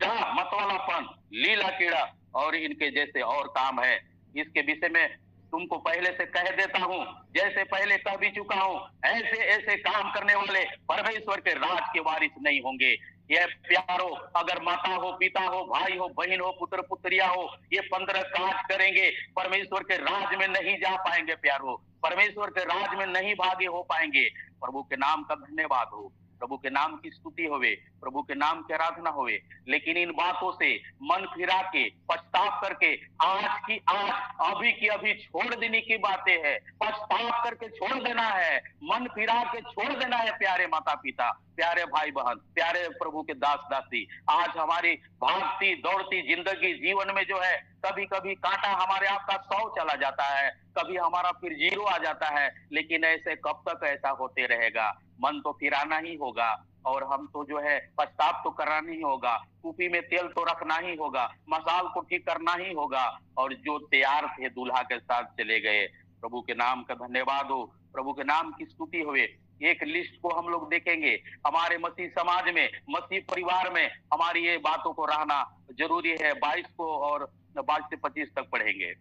डाह, मतवालापन, लीला कीड़ा और इनके जैसे और काम है। इसके विषय में तुमको पहले से कह देता हूँ, जैसे पहले कह भी चुका हूँ, ऐसे ऐसे काम करने वाले परमेश्वर के राज के वारिस नहीं होंगे। ये प्यारो, अगर माता हो, पिता हो, भाई हो, बहन हो, पुत्र पुत्रिया हो, ये 15 काज करेंगे, परमेश्वर के राज में नहीं जा पाएंगे। प्यारो, परमेश्वर के राज में नहीं भागी हो पाएंगे। प्रभु के नाम का धन्यवाद हो, प्रभु के नाम की स्तुति होवे, प्रभु के नाम की आराधना होवे। लेकिन इन बातों से मन फिरा के, पछताप करके, आज की आज, अभी की अभी छोड़ देने की बातें है। पछताप करके छोड़ देना है, मन फिरा के छोड़ देना है। प्यारे माता पिता, प्यारे भाई बहन, प्यारे प्रभु के दास दासी, आज हमारी भागती दौड़ती जिंदगी जीवन में जो है, कभी कभी कांटा हमारे आपका 100 चला जाता है, कभी हमारा फिर 0 आ जाता है। लेकिन ऐसे कब तक ऐसा होते रहेगा? मन तो फिराना ही होगा और हम तो जो है पछताप तो कराना ही होगा, कुपी में तेल तो रखना ही होगा, मसाल को ठीक करना ही होगा। और जो तैयार थे दूल्हा के साथ चले गए। प्रभु के नाम का धन्यवाद हो, प्रभु के नाम की स्तुति होवे। एक लिस्ट को हम लोग देखेंगे। हमारे मसीह समाज में, मसीह परिवार में हमारी ये बातों को रहना जरूरी है। 22 को और 22 से 25 तक पढ़ेंगे।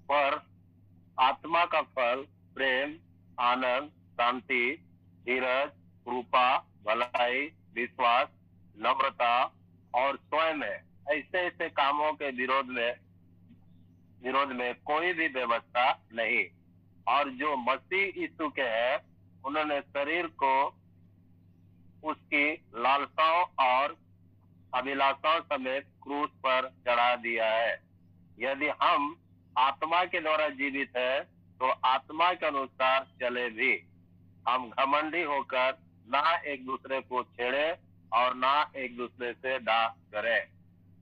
पर आत्मा का फल प्रेम, आनंद, शांति, धीरज, कृपा, भलाई, विश्वास, नम्रता और स्वयं है। ऐसे ऐसे कामों के विरोध में कोई भी व्यवस्था नहीं। और जो मसीह यीशु के हैं, उन्होंने शरीर को उसकी लालसाओं और अभिलाषाओं समेत क्रूस पर चढ़ा दिया है। यदि हम आत्मा के द्वारा जीवित है तो आत्मा के अनुसार चले भी। हम घमंडी होकर ना एक दूसरे को छेड़े और ना एक दूसरे से डाह करें।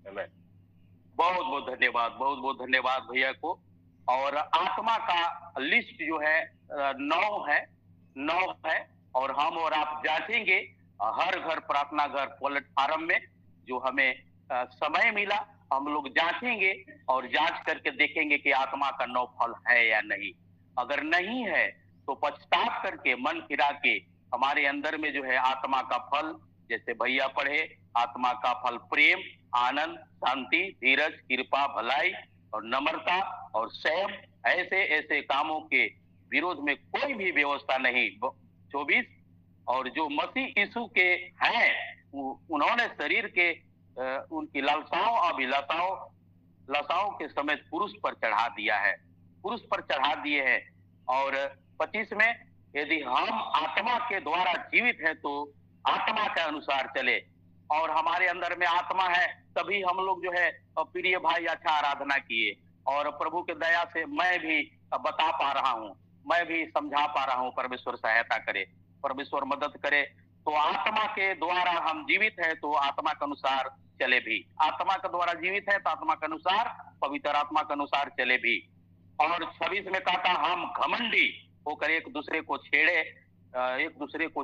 बहुत बहुत धन्यवाद, बहुत बहुत धन्यवाद भैया को। और आत्मा का लिस्ट जो है 9 है और हम और आप जांचेंगे हर घर प्रार्थना घर प्लेटफार्म में जो हमें समय मिला, हम लोग जांचेंगे और जांच करके देखेंगे कि आत्मा का नौ फल है या नहीं। अगर नहीं है तो पछताप करके मन फिरा के हमारे अंदर में जो है आत्मा का फल, जैसे भैया पढ़े, आत्मा का फल प्रेम, आनंद, शांति, धीरज, कृपा, भलाई और नम्रता और संयम, ऐसे ऐसे कामों के विरोध में कोई भी व्यवस्था नहीं। 24, और जो मसीह यीशु के हैं उन्होंने शरीर के उनकी लालसाओं अभिलाषाओं लताओं के समेत पुरुष पर चढ़ा दिया है, पुरुष पर चढ़ा दिए हैं। और 25 में, यदि हम आत्मा के द्वारा जीवित है तो आत्मा के अनुसार चले, और हमारे अंदर में आत्मा है तभी हम लोग जो है प्रिय भाई अच्छा आराधना किए, और प्रभु के दया से मैं भी बता पा रहा हूँ, मैं भी समझा पा रहा हूँ। परमेश्वर सहायता करे, परमेश्वर मदद करे। तो आत्मा के द्वारा हम जीवित है तो आत्मा के अनुसार चले भी, आत्मा के द्वारा जीवित है तो आत्मा के अनुसार, पवित्र आत्मा के अनुसार चले भी। और 26 में कहा हम घमंडी होकर एक दूसरे को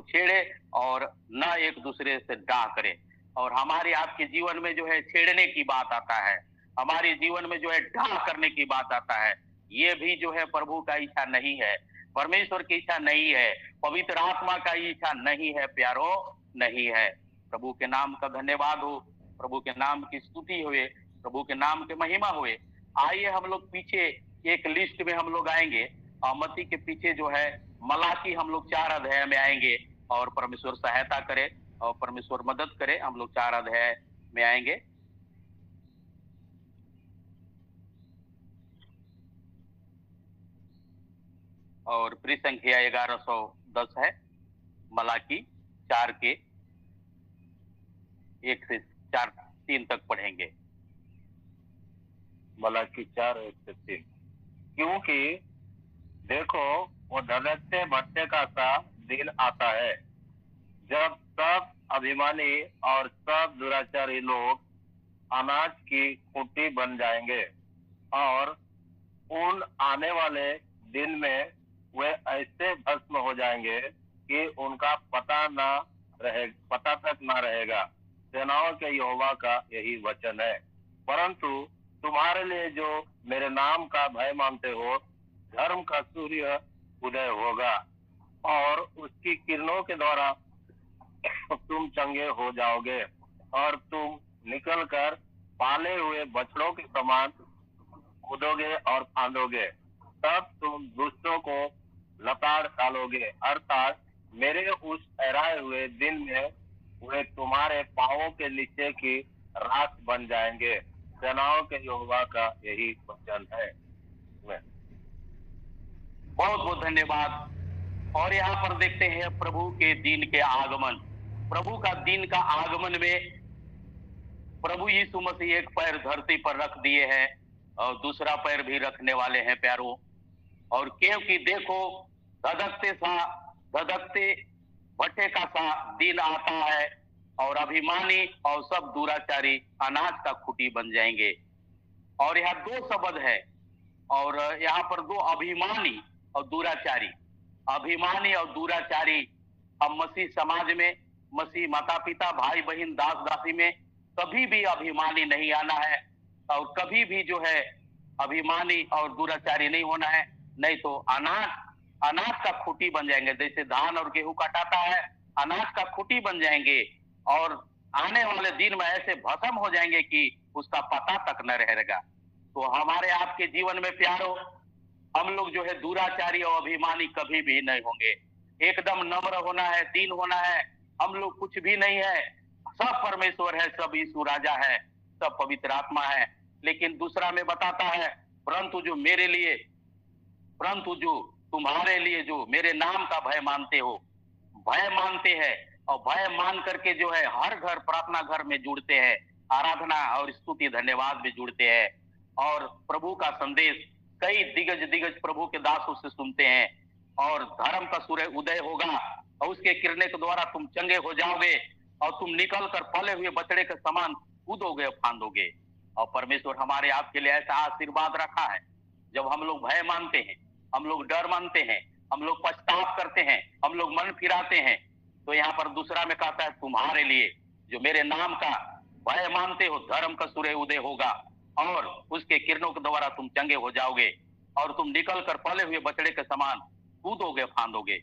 छेड़े और न एक दूसरे से डाह करे। और हमारे आपके जीवन में जो है छेड़ने की बात आता है, हमारे जीवन में जो है डाह करने की बात आता है, ये भी जो है प्रभु का इच्छा नहीं है, परमेश्वर की इच्छा नहीं है, पवित्र आत्मा का इच्छा नहीं है प्यारो, नहीं है। प्रभु के नाम का धन्यवाद हो, प्रभु के नाम की स्तुति हुए, प्रभु के नाम के महिमा हुए। आइए हम लोग पीछे एक लिस्ट में हम लोग आएंगे, मत्ती के पीछे जो है मलाकी हम लोग 4 अध्याय में आएंगे, और परमेश्वर सहायता करे और परमेश्वर मदद करे, हम लोग 4 अध्याय में आएंगे। और प्री संख्या 1110 है, मलाकी 4 के 1 से 4 3 तक पढ़ेंगे। मलाकी 4 1 से 3। क्योंकि देखो वो धड़कते भट्टे का सा दिन आता है जब सब अभिमानी और सब दुराचारी लोग अनाज की खूंटी बन जाएंगे, और उन आने वाले दिन में वे ऐसे भस्म हो जाएंगे कि उनका पता तक ना रहेगा। सेनाओं के यहोवा का यही वचन है। परंतु तुम्हारे लिए जो मेरे नाम का भय मानते हो, धर्म का सूर्य उदय होगा और उसकी किरणों के द्वारा तुम चंगे हो जाओगे, और तुम निकलकर पाले हुए बछड़ों के समान कूदोगे और फांदोगे। तब तुम दुष्टों को लताड़ डालोगे, अर्थात मेरे उस ठहराए हुए दिन में वे तुम्हारे पांवों के नीचे की राख बन जाएंगे। सेनाओं के यहोवा का यही वचन है। बहुत बहुत धन्यवाद। और यहाँ पर देखते हैं प्रभु के दिन के आगमन, प्रभु का दिन का आगमन में प्रभु यीशु मसीह एक पैर धरती पर रख दिए हैं और दूसरा पैर भी रखने वाले हैं प्यारों। और क्योंकि देखो धधकते भट्टे का सा दिन आता है, और अभिमानी और सब दुराचारी अनाज का खूंटी बन जाएंगे। और यहाँ 2 शब्द है, और यहाँ पर 2, अभिमानी और दुराचारी। अभिमानी और दुराचारी, हम मसीह समाज में, मसीह माता पिता भाई बहन दास दासी में कभी भी अभिमानी नहीं आना है, और कभी भी जो है अभिमानी और दुराचारी नहीं होना है, नहीं तो अनाज का खूंटी बन जाएंगे। जैसे धान और गेहूं कटाता है, अनाज का खूंटी बन जाएंगे, और आने वाले दिन में ऐसे भस्म हो जाएंगे कि उसका पता तक न रहेगा। तो हमारे आपके जीवन में प्यारो, हम लोग जो है दुराचारी और अभिमानी कभी भी नहीं होंगे। एकदम नम्र होना है, दीन होना है। हम लोग कुछ भी नहीं है, सब परमेश्वर है, सब यीशु राजा है, सब पवित्र आत्मा है। लेकिन दूसरा में बताता है, परंतु जो तुम्हारे लिए जो मेरे नाम का भय मानते हो, भय मानते हैं, और भय मान करके जो है हर घर प्रार्थना घर में जुड़ते हैं, आराधना और स्तुति धन्यवाद में जुड़ते हैं, और प्रभु का संदेश कई दिग्गज प्रभु के दासों से सुनते हैं, और धर्म का सूर्य उदय होगा और उसके किरणें के द्वारा तुम चंगे हो जाओगे, और तुम निकल कर पले हुए बछड़े के समान कूदोगे और फांदोगे। और परमेश्वर हमारे आपके लिए ऐसा आशीर्वाद रखा है, जब हम लोग भय मानते हैं, हम लोग डर मानते हैं, हम लोग पछताव करते हैं, हम लोग मन फिराते हैं, तो यहाँ पर दूसरा में कहता है तुम्हारे लिए जो मेरे नाम का भय मानते हो, धर्म का सूर्य उदय होगा और उसके किरणों के द्वारा तुम चंगे हो जाओगे और तुम निकल कर पले हुए बछड़े के समान कूदोगे फांदोगे।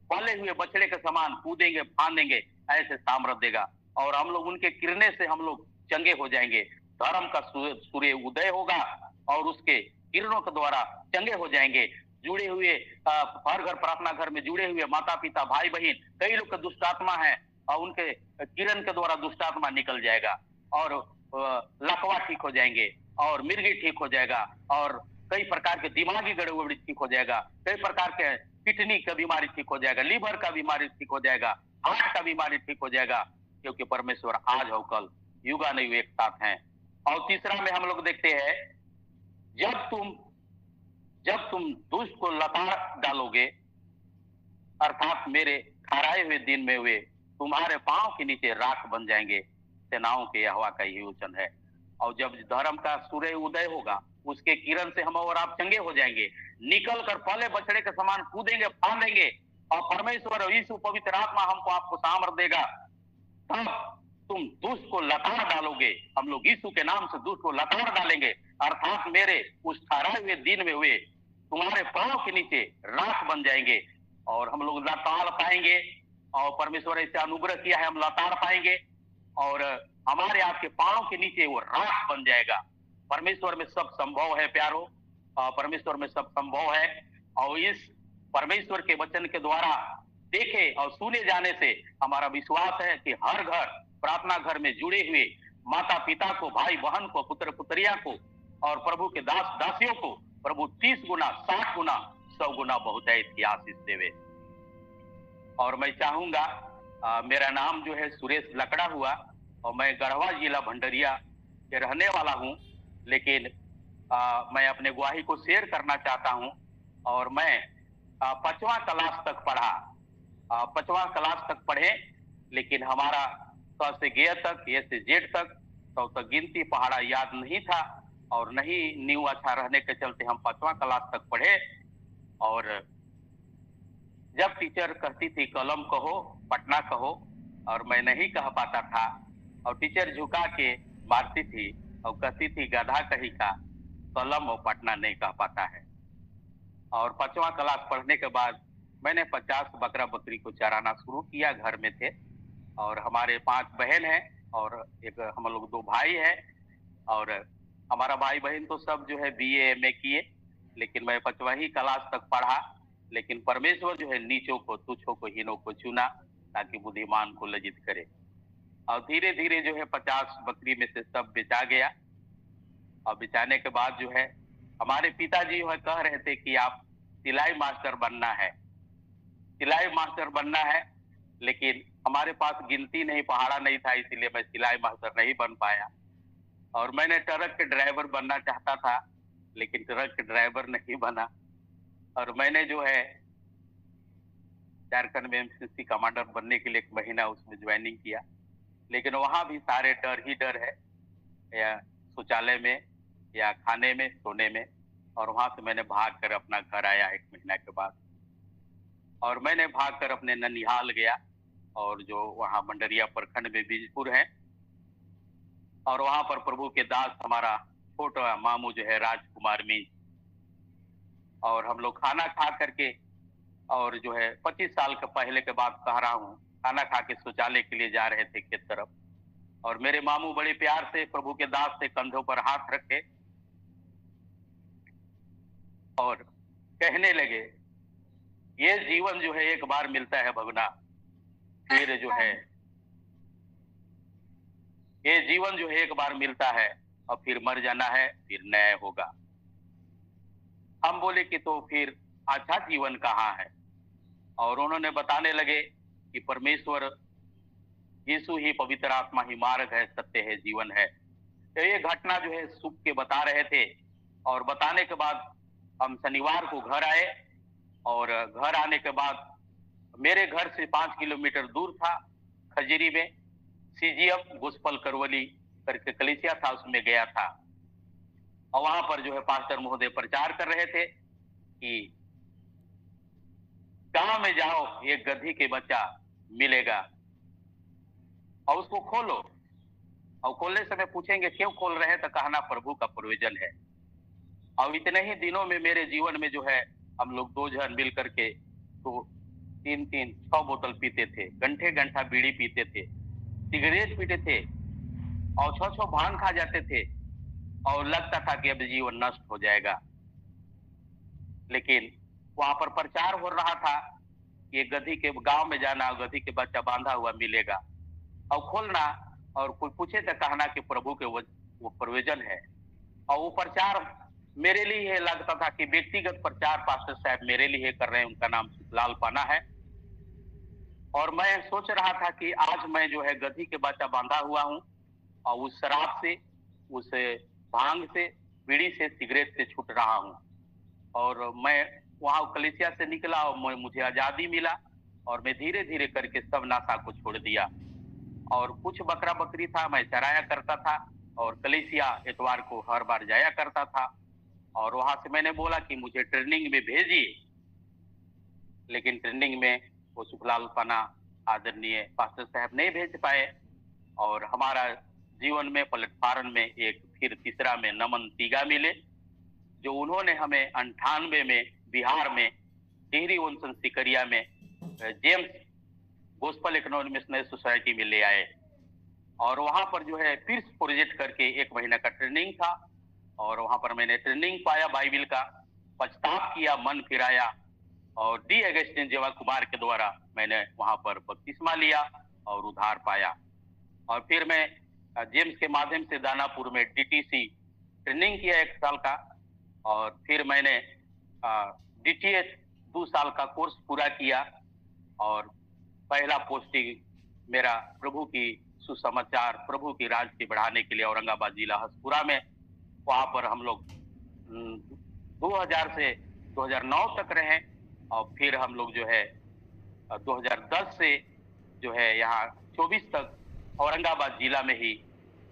पले हुए बछड़े के समान कूदेंगे फांदेंगे, ऐसे सामर्थ देगा और हम लोग उनके किरने से हम लोग चंगे हो जाएंगे। धर्म का सूर्य उदय होगा और उसके किरणों के द्वारा चंगे हो जाएंगे। जुड़े हुए हर घर प्रार्थना घर में जुड़े हुए माता पिता भाई बहन, कई लोग का दुष्ट आत्मा है और उनके किरण के द्वारा दुष्ट आत्मा निकल जाएगा और लकवा ठीक हो जाएंगे और मिर्गी ठीक हो जाएगा और कई प्रकार के दिमागी गड़बड़ी ठीक हो जाएगा, कई प्रकार के किडनी का बीमारी ठीक हो जाएगा, लीवर का बीमारी ठीक हो जाएगा, हार्ट का बीमारी ठीक हो जाएगा, क्योंकि परमेश्वर आज हो कल युगा नहीं एक साथ हैं। और तीसरा में हम लोग देखते हैं जब तुम दुष्ट को लताड़ डालोगे, अर्थात मेरे ठहराए हुए दिन में वे तुम्हारे पांव के नीचे राख बन जाएंगे। सेनाओं के यहोवा का यही वचन है। और जब धर्म का सूर्य उदय होगा, उसके किरण से हम और आप चंगे हो जाएंगे, निकल कर पले बछड़े के समान कूदेंगे फांदेंगे और परमेश्वर और यीशु पवित्र आत्मा हमको आपको सामर्थ देगा। तब तुम दुष्ट को लताड़ डालोगे। हम लोग यीशु के नाम से दुष्ट को लताड़ डालेंगे, अर्थात मेरे उस ठहराए हुए दिन में वे तुम्हारे पांव के नीचे राख बन जाएंगे और हम लोग लताड़ पाएंगे। और परमेश्वर ऐसे अनुग्रह किया है, हम लताड़ पाएंगे और हमारे आपके पांव के नीचे वो राख बन जाएगा। परमेश्वर में सब संभव है प्यारो, परमेश्वर में सब संभव है। और इस परमेश्वर के वचन के द्वारा देखे और सुने जाने से हमारा विश्वास है कि हर घर प्रार्थना घर में जुड़े हुए माता पिता को, भाई बहन को, पुत्र पुत्रिया को और प्रभु के दास दासियों को प्रभु 30 गुना 60 गुना 100 गुना बहुतायत की आशीष देवे। और मैं चाहूंगा, मेरा नाम जो है सुरेश लकड़ा हुआ और मैं गढ़वा जिला भंडरिया के रहने वाला हूं, लेकिन मैं अपने गवाही को शेयर करना चाहता हूं। और मैं 5वां क्लास तक पढ़ा, 5वां क्लास तक पढ़े, लेकिन हमारा क से ग तक, ए से जेड तक गिनती पहाड़ा याद नहीं था और नहीं न्यू अच्छा रहने के चलते हम 5वां क्लास तक पढ़े। और जब टीचर कहती थी कलम कहो पटना कहो और मैं नहीं कह पाता था और टीचर झुका के मारती थी और कहती थी गधा कहीं का कलम और पटना नहीं कह पाता है। और 5वां क्लास पढ़ने के बाद मैंने 50 बकरा बकरी को चराना शुरू किया। घर में थे और हमारे 5 बहन हैं और एक हम लोग 2 भाई हैं और हमारा भाई बहन तो सब जो है BA MA किए, लेकिन मैं 5वीं क्लास तक पढ़ा। लेकिन परमेश्वर जो है नीचों को, तुच्छों को, हीनों को चुना ताकि बुद्धिमान को लज्जित करे। और धीरे धीरे जो है 50 बकरी में से सब बेचा गया। और बेचाने के बाद जो है हमारे पिताजी जो है कह रहे थे कि आप सिलाई मास्टर बनना है, सिलाई मास्टर बनना है, लेकिन हमारे पास गिनती नहीं पहाड़ा नहीं था, इसीलिए मैं सिलाई मास्टर नहीं बन पाया। और मैंने ट्रक के ड्राइवर बनना चाहता था, लेकिन ट्रक के ड्राइवर नहीं बना। और मैंने जो है झारखंड में MCC कमांडर बनने के लिए 1 महीना उसमें ज्वाइनिंग किया, लेकिन वहां भी सारे डर ही डर है, या शौचालय में या खाने में सोने में। और वहां से मैंने भाग कर अपना घर आया 1 महीना के बाद। और मैंने भाग कर अपने ननिहाल गया और जो वहां भंडरिया प्रखंड में बीजपुर है, और वहां पर प्रभु के दास हमारा छोटा मामू जो है राजकुमार मीज, और हम लोग खाना खा करके, और जो है 25 साल के पहले के बाद कह रहा हूँ, खाना खा के शौचालय के लिए जा रहे थे खेत तरफ। और मेरे मामू बड़े प्यार से प्रभु के दास से कंधों पर हाथ रखे और कहने लगे, ये जीवन जो है एक बार मिलता है भगना, फिर जो है ये जीवन जो है एक बार मिलता है और फिर मर जाना है, फिर न्याय होगा। हम बोले कि तो फिर अच्छा जीवन कहाँ है? और उन्होंने बताने लगे कि परमेश्वर यीशु ही, पवित्र आत्मा ही मार्ग है, सत्य है, जीवन है। तो ये घटना जो है सुख के बता रहे थे। और बताने के बाद हम शनिवार को घर आए और घर आने के बाद मेरे घर से 5 किलोमीटर दूर था, खजरी में CGM गोस्पल करवली करके कलीसिया था, उसमें गया था। और वहां पर जो है पास्टर महोदय प्रचार कर रहे थे कि गांव में जाओ, एक गधी के बच्चा मिलेगा। और उसको खोलो, और खोलने समय पूछेंगे क्यों खोल रहे हैं, तो कहना प्रभु का प्रोविजन है। और इतने ही दिनों में मेरे जीवन में जो है, हम लोग 2 जन मिल करके तो 3-3 6 बोतल पीते थे, घंटे घंटा बीड़ी पीते थे, सिगरेट पीते थे, और 6-6 भांग खा जाते थे, और लगता था कि अब जीवन नष्ट हो जाएगा। लेकिन वहां पर प्रचार हो रहा था कि गधी के गांव में जाना, गधी के बच्चा बांधा हुआ मिलेगा, और खोलना, और कोई पूछे तो कहना कि प्रभु के वो प्रोविजन है। और वो प्रचार मेरे लिए लगता था कि व्यक्तिगत प्रचार पास्टर साहब मेरे लिए कर रहे हैं, उनका नाम सुखलाल पाना है। और मैं सोच रहा था कि आज मैं जो है गधी के बच्चा बांधा हुआ हूँ, और उस शराब से, उस भांग से, बीड़ी से, सिगरेट से छूट रहा हूँ। और मैं वहां कलीसिया से निकला और मुझे आजादी मिला, और मैं धीरे धीरे करके सब नशा को छोड़ दिया। और कुछ बकरा बकरी था, मैं चराया करता था, और कलीसिया इतवार को हर बार जाया करता था। और वहां से मैंने बोला कि मुझे ट्रेनिंग में भेजिए, लेकिन ट्रेनिंग में वो सुखलाल पाना आदरणीय पास्टर साहब नहीं भेज पाए। और हमारा जीवन में प्लेटफार्म में एक फिर तीसरा में नमन तीगा मिले, जो उन्होंने हमें 98 में बिहार में टिहरी वंशन सिकरिया में James gospel economic missionary society में ले आए। और वहां पर जो है पीर्स प्रोजेक्ट करके 1 महीना का ट्रेनिंग था, और वहां पर मैंने ट्रेनिंग पाया बाइबिल का, पछतावा किया, मन फिराया, और डी अगस्टिन जेवा कुमार के द्वारा मैंने वहां पर बपतिस्मा लिया और उद्धार पाया। और फिर मैं जेम्स के माध्यम से दानापुर में डीटीसी ट्रेनिंग किया 1 साल का, और फिर मैंने डीटीएच 2 साल का कोर्स पूरा किया। और पहला पोस्टिंग मेरा प्रभु की सुसमाचार, प्रभु की राज की बढ़ाने के लिए औरंगाबाद जिला हसपुरा में, वहां पर हम लोग 2000 से 2009 तक रहे। और फिर हम लोग जो है 2010 से जो है यहाँ 24 तक औरंगाबाद जिला में ही,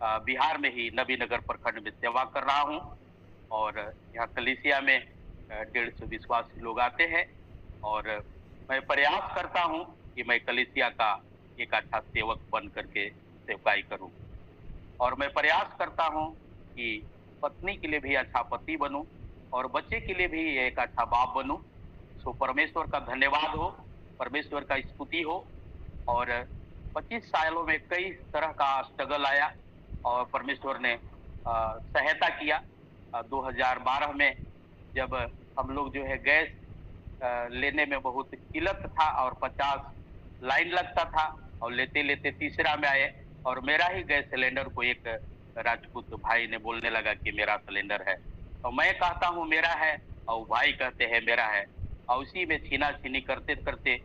बिहार में ही नबीनगर प्रखंड में सेवा कर रहा हूँ। और यहाँ कलीसिया में 150 विश्वासी लोग आते हैं, और मैं प्रयास करता हूँ कि मैं कलीसिया का एक अच्छा सेवक बन करके सेवकाई करूँ। और मैं प्रयास करता हूँ कि पत्नी के लिए भी अच्छा पति बनूं, और बच्चे के लिए भी एक अच्छा बाप बनूं। सो परमेश्वर का धन्यवाद हो, परमेश्वर का स्तुति हो। और 25 सालों में कई तरह का स्ट्रगल आया, और परमेश्वर ने सहायता किया। 2012 में जब हम लोग जो है गैस लेने में बहुत किल्लत था, और 50 लाइन लगता था, और लेते लेते तीसरा में आए, और मेरा ही गैस सिलेंडर को एक राजपूत भाई ने बोलने लगा कि मेरा सिलेंडर है। तो मैं कहता हूँ मेरा है, और भाई कहते हैं मेरा है, और उसी में छीना छीनी करते करते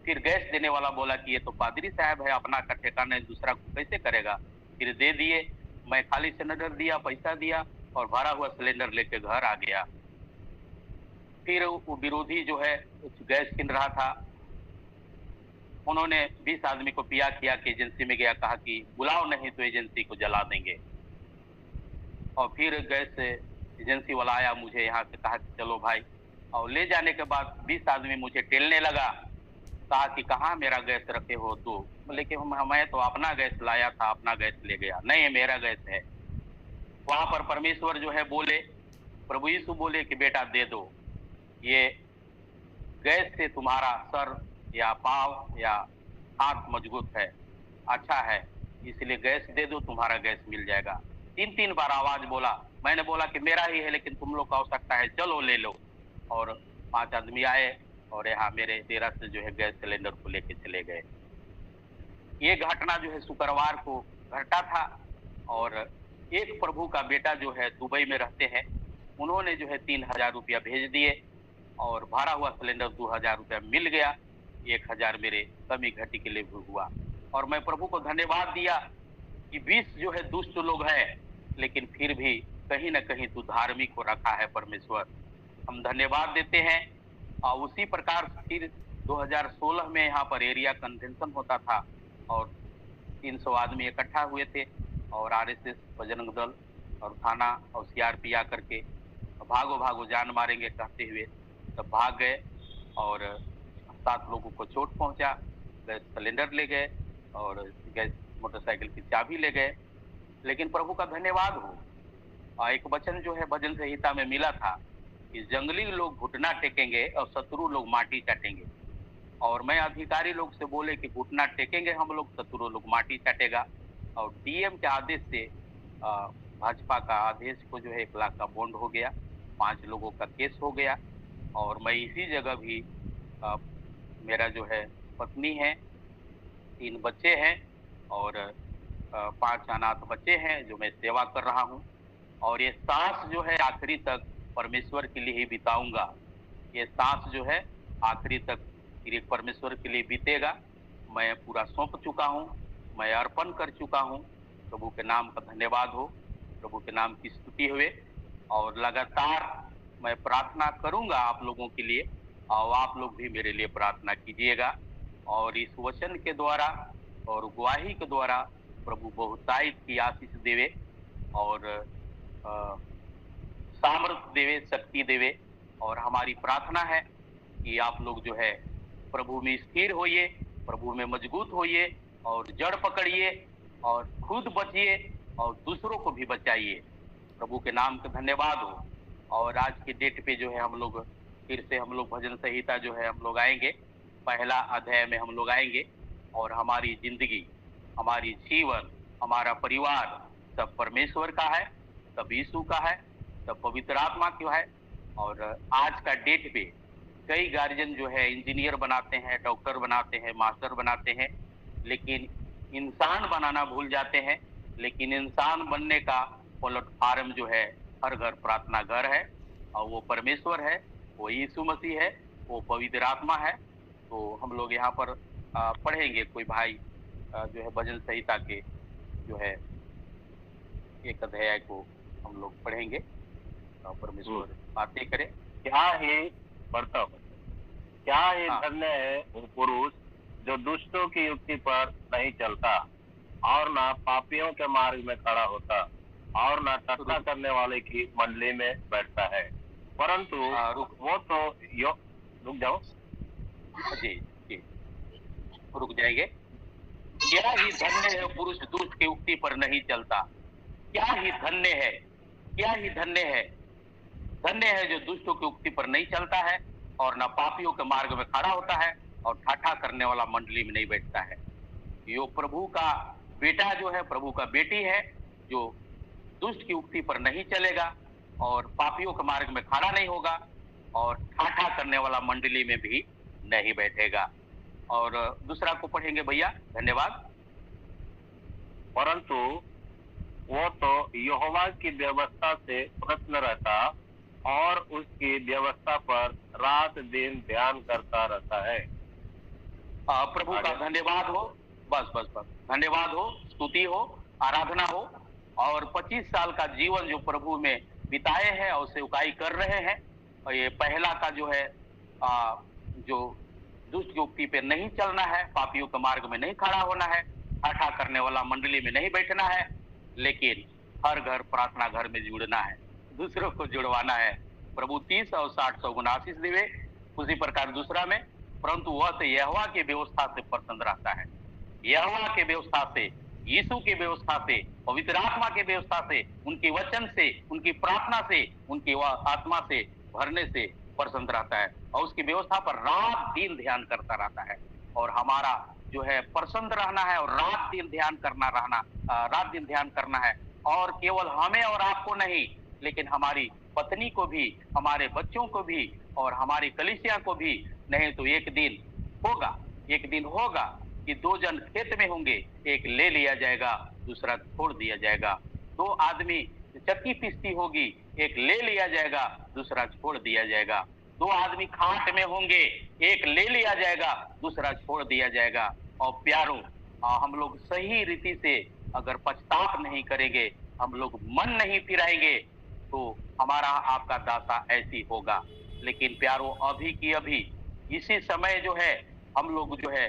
फिर गैस देने वाला बोला कि ये तो पादरी साहब है, अपना का ठेकाना दूसरा को कैसे करेगा। फिर दे दिए, मैं खाली सिलेंडर दिया, पैसा दिया, और भरा हुआ सिलेंडर लेके घर आ गया। फिर वो विरोधी जो है गैस किन रहा था, उन्होंने 20 आदमी को पिया किया कि एजेंसी में गया, कहा कि बुलाओ नहीं तो एजेंसी को जला देंगे। और फिर गैस एजेंसी वाला आया, मुझे यहाँ से कहा कि चलो भाई, और ले जाने के बाद 20 आदमी मुझे टेलने लगा, कहा कि कहाँ मेरा गैस रखे हो तो, लेकिन मैं तो अपना गैस लाया था, अपना गैस ले गया। नहीं, मेरा गैस है। वहां पर परमेश्वर जो है बोले, प्रभु यीशु बोले कि बेटा दे दो, ये गैस से तुम्हारा सर या पाँव या हाथ मजबूत है, अच्छा है, इसलिए गैस दे दो, तुम्हारा गैस मिल जाएगा। 3-3 बार आवाज बोला। मैंने बोला कि मेरा ही है, लेकिन तुम लोग का आवश्यकता है, चलो ले लो। और 5 आदमी आए, और यहाँ मेरे 13 से जो है गैस सिलेंडर को लेके चले गए। ये घटना जो है शुक्रवार को घटा था। और एक प्रभु का बेटा जो है दुबई में रहते हैं, उन्होंने जो है 3000 रुपया भेज दिए, और भरा हुआ सिलेंडर 2000 रुपया मिल गया। 1000 मेरे कमी घटी के लिए भी हुआ। और मैं प्रभु को धन्यवाद दिया कि 20 जो है दुष्ट लोग हैं, लेकिन फिर भी कहीं ना कहीं तू धार्मिक को रखा है परमेश्वर, हम धन्यवाद देते हैं। और उसी प्रकार फिर 2016 में यहाँ पर एरिया कन्वेंशन होता था, और 300 आदमी इकट्ठा हुए थे, और आरएसएस, बजरंग दल और थाना और सीआरपी आकर के भागो भागो जान मारेंगे कहते हुए तब भाग गए, और 7 लोगों को चोट पहुंचा, गैस सिलेंडर ले गए और गैस मोटरसाइकिल की चाबी ले गए। लेकिन प्रभु का धन्यवाद हो, एक वचन जो है भजन संहिता में मिला था कि जंगली लोग घुटना टेकेंगे और शत्रु लोग माटी चाटेंगे। और मैं अधिकारी लोग से बोले कि घुटना टेकेंगे हम लोग, शत्रु लोग माटी चाटेगा। और डीएम के आदेश से भाजपा का आदेश को जो है 1 लाख का बॉन्ड हो गया, 5 लोगों का केस हो गया। और मैं इसी जगह भी मेरा जो है पत्नी है, 3 बच्चे हैं और 5 अनाथ बच्चे हैं जो मैं सेवा कर रहा हूँ। और ये सांस जो है आखिरी तक परमेश्वर के लिए ही बिताऊंगा। ये सांस जो है आखिरी तक सिर्फ परमेश्वर के लिए बीतेगा। मैं पूरा सौंप चुका हूँ, मैं अर्पण कर चुका हूँ। प्रभु के नाम का धन्यवाद हो, प्रभु के नाम की स्तुति हुए। और लगातार मैं प्रार्थना करूंगा आप लोगों के लिए, और आप लोग भी मेरे लिए प्रार्थना कीजिएगा। और इस वचन के द्वारा और गवाही के द्वारा प्रभु बहुतायत की आशीष देवे और सामर्थ्य देवे, शक्ति देवे। और हमारी प्रार्थना है कि आप लोग जो है प्रभु में स्थिर होइए, प्रभु में मजबूत होइए और जड़ पकड़िए और खुद बचिए और दूसरों को भी बचाइए। प्रभु के नाम का धन्यवाद हो। और आज की डेट पे जो है हम लोग फिर से भजन संहिता जो है हम लोग आएंगे, पहला अध्याय में हम लोग आएंगे। और हमारी जिंदगी, हमारी जीवन, हमारा परिवार सब परमेश्वर का है, सब यीशु का है, सब पवित्र आत्मा का है। और आज का डेट पे कई गार्जियन जो है इंजीनियर बनाते हैं, डॉक्टर बनाते हैं, मास्टर बनाते हैं, लेकिन इंसान बनाना भूल जाते हैं। लेकिन इंसान बनने का प्लेटफार्म जो है हर घर प्रार्थना घर है, और वो परमेश्वर है, वो यीशु मसीह है, वो पवित्र आत्मा है। तो हम लोग यहाँ पर पढ़ेंगे, कोई भाई जो है भजन संहिता के जो है 1 अध्याय को हम लोग पढ़ेंगे। परमेश्वर बातें करें। क्या ही बढ़ता, क्या ही धन्य है वो पुरुष जो दुष्टों की युक्ति पर नहीं चलता और ना पापियों के मार्ग में खड़ा होता और ना टकरा करने वाले की मंडली में बैठता है, परंतु वो तो रुक जाओ जी रुक जाएंगे। क्या ही धन्य है पुरुष दुष्ट की युक्ति पर नहीं चलता। क्या ही धन्य है, क्या ही धन्य है। धन्य है जो दुष्टों की युक्ति पर नहीं चलता है और न पापियों के मार्ग में खड़ा होता है और ठाठा करने वाला मंडली में नहीं बैठता है। यो प्रभु का बेटा जो है, प्रभु का बेटी है, जो दुष्ट की युक्ति पर नहीं चलेगा और पापियों के मार्ग में खड़ा नहीं होगा और ठाठा करने वाला मंडली में भी नहीं बैठेगा। और दूसरा को पढ़ेंगे भैया, धन्यवाद। परंतु वो तो यहोवा की व्यवस्था से प्रसन्न रहता और उसकी व्यवस्था पर रात दिन ध्यान करता रहता है। प्रभु का धन्यवाद हो, बस धन्यवाद हो, स्तुति हो, आराधना हो। और 25 साल का जीवन जो प्रभु में बिताए हैं और सेवकाई कर रहे हैं। और ये पहला का जो है जो दुष्ट युक्ति पे नहीं चलना है, पापियों के मार्ग में नहीं खड़ा होना है, ठाठा करने वाला मंडली में नहीं बैठना है, लेकिन हर घर प्रार्थना घर में जुड़ना है, दूसरों को जुड़वाना है। प्रभु 30 और 60 सौ गुना आशीष देवे। उसी प्रकार दूसरा में, परंतु वह से यहोवा की व्यवस्था से प्रसन्न रहता है। यहोवा के व्यवस्था से, यीशु के व्यवस्था से, पवित्र आत्मा के व्यवस्था से, उनके वचन से, उनकी प्रार्थना से, उनकी आत्मा से भरने से प्रसन्न रहता है और उसकी व्यवस्था पर रात दिन ध्यान करता रहता है। और हमारा जो है प्रसन्न रहना है और रात दिन ध्यान करना है। और केवल हमें और आपको नहीं, लेकिन हमारी पत्नी को भी, हमारे बच्चों को भी और हमारी कलीसिया को भी। नहीं तो एक दिन होगा कि 2 जन खेत में होंगे, एक ले लिया जाएगा, दूसरा छोड़ दिया जाएगा। 2 आदमी चक्की पीसती होगी, एक ले लिया जाएगा, दूसरा छोड़ दिया जाएगा। 2 आदमी खाट में होंगे, एक ले लिया जाएगा, दूसरा छोड़ दिया जाएगा। और प्यारों, हम लोग सही रीति से अगर पछताप नहीं करेंगे, हम लोग मन नहीं फिराएंगे, तो हमारा आपका दासा ऐसी होगा। लेकिन प्यारों, अभी की अभी इसी समय जो है हम लोग जो है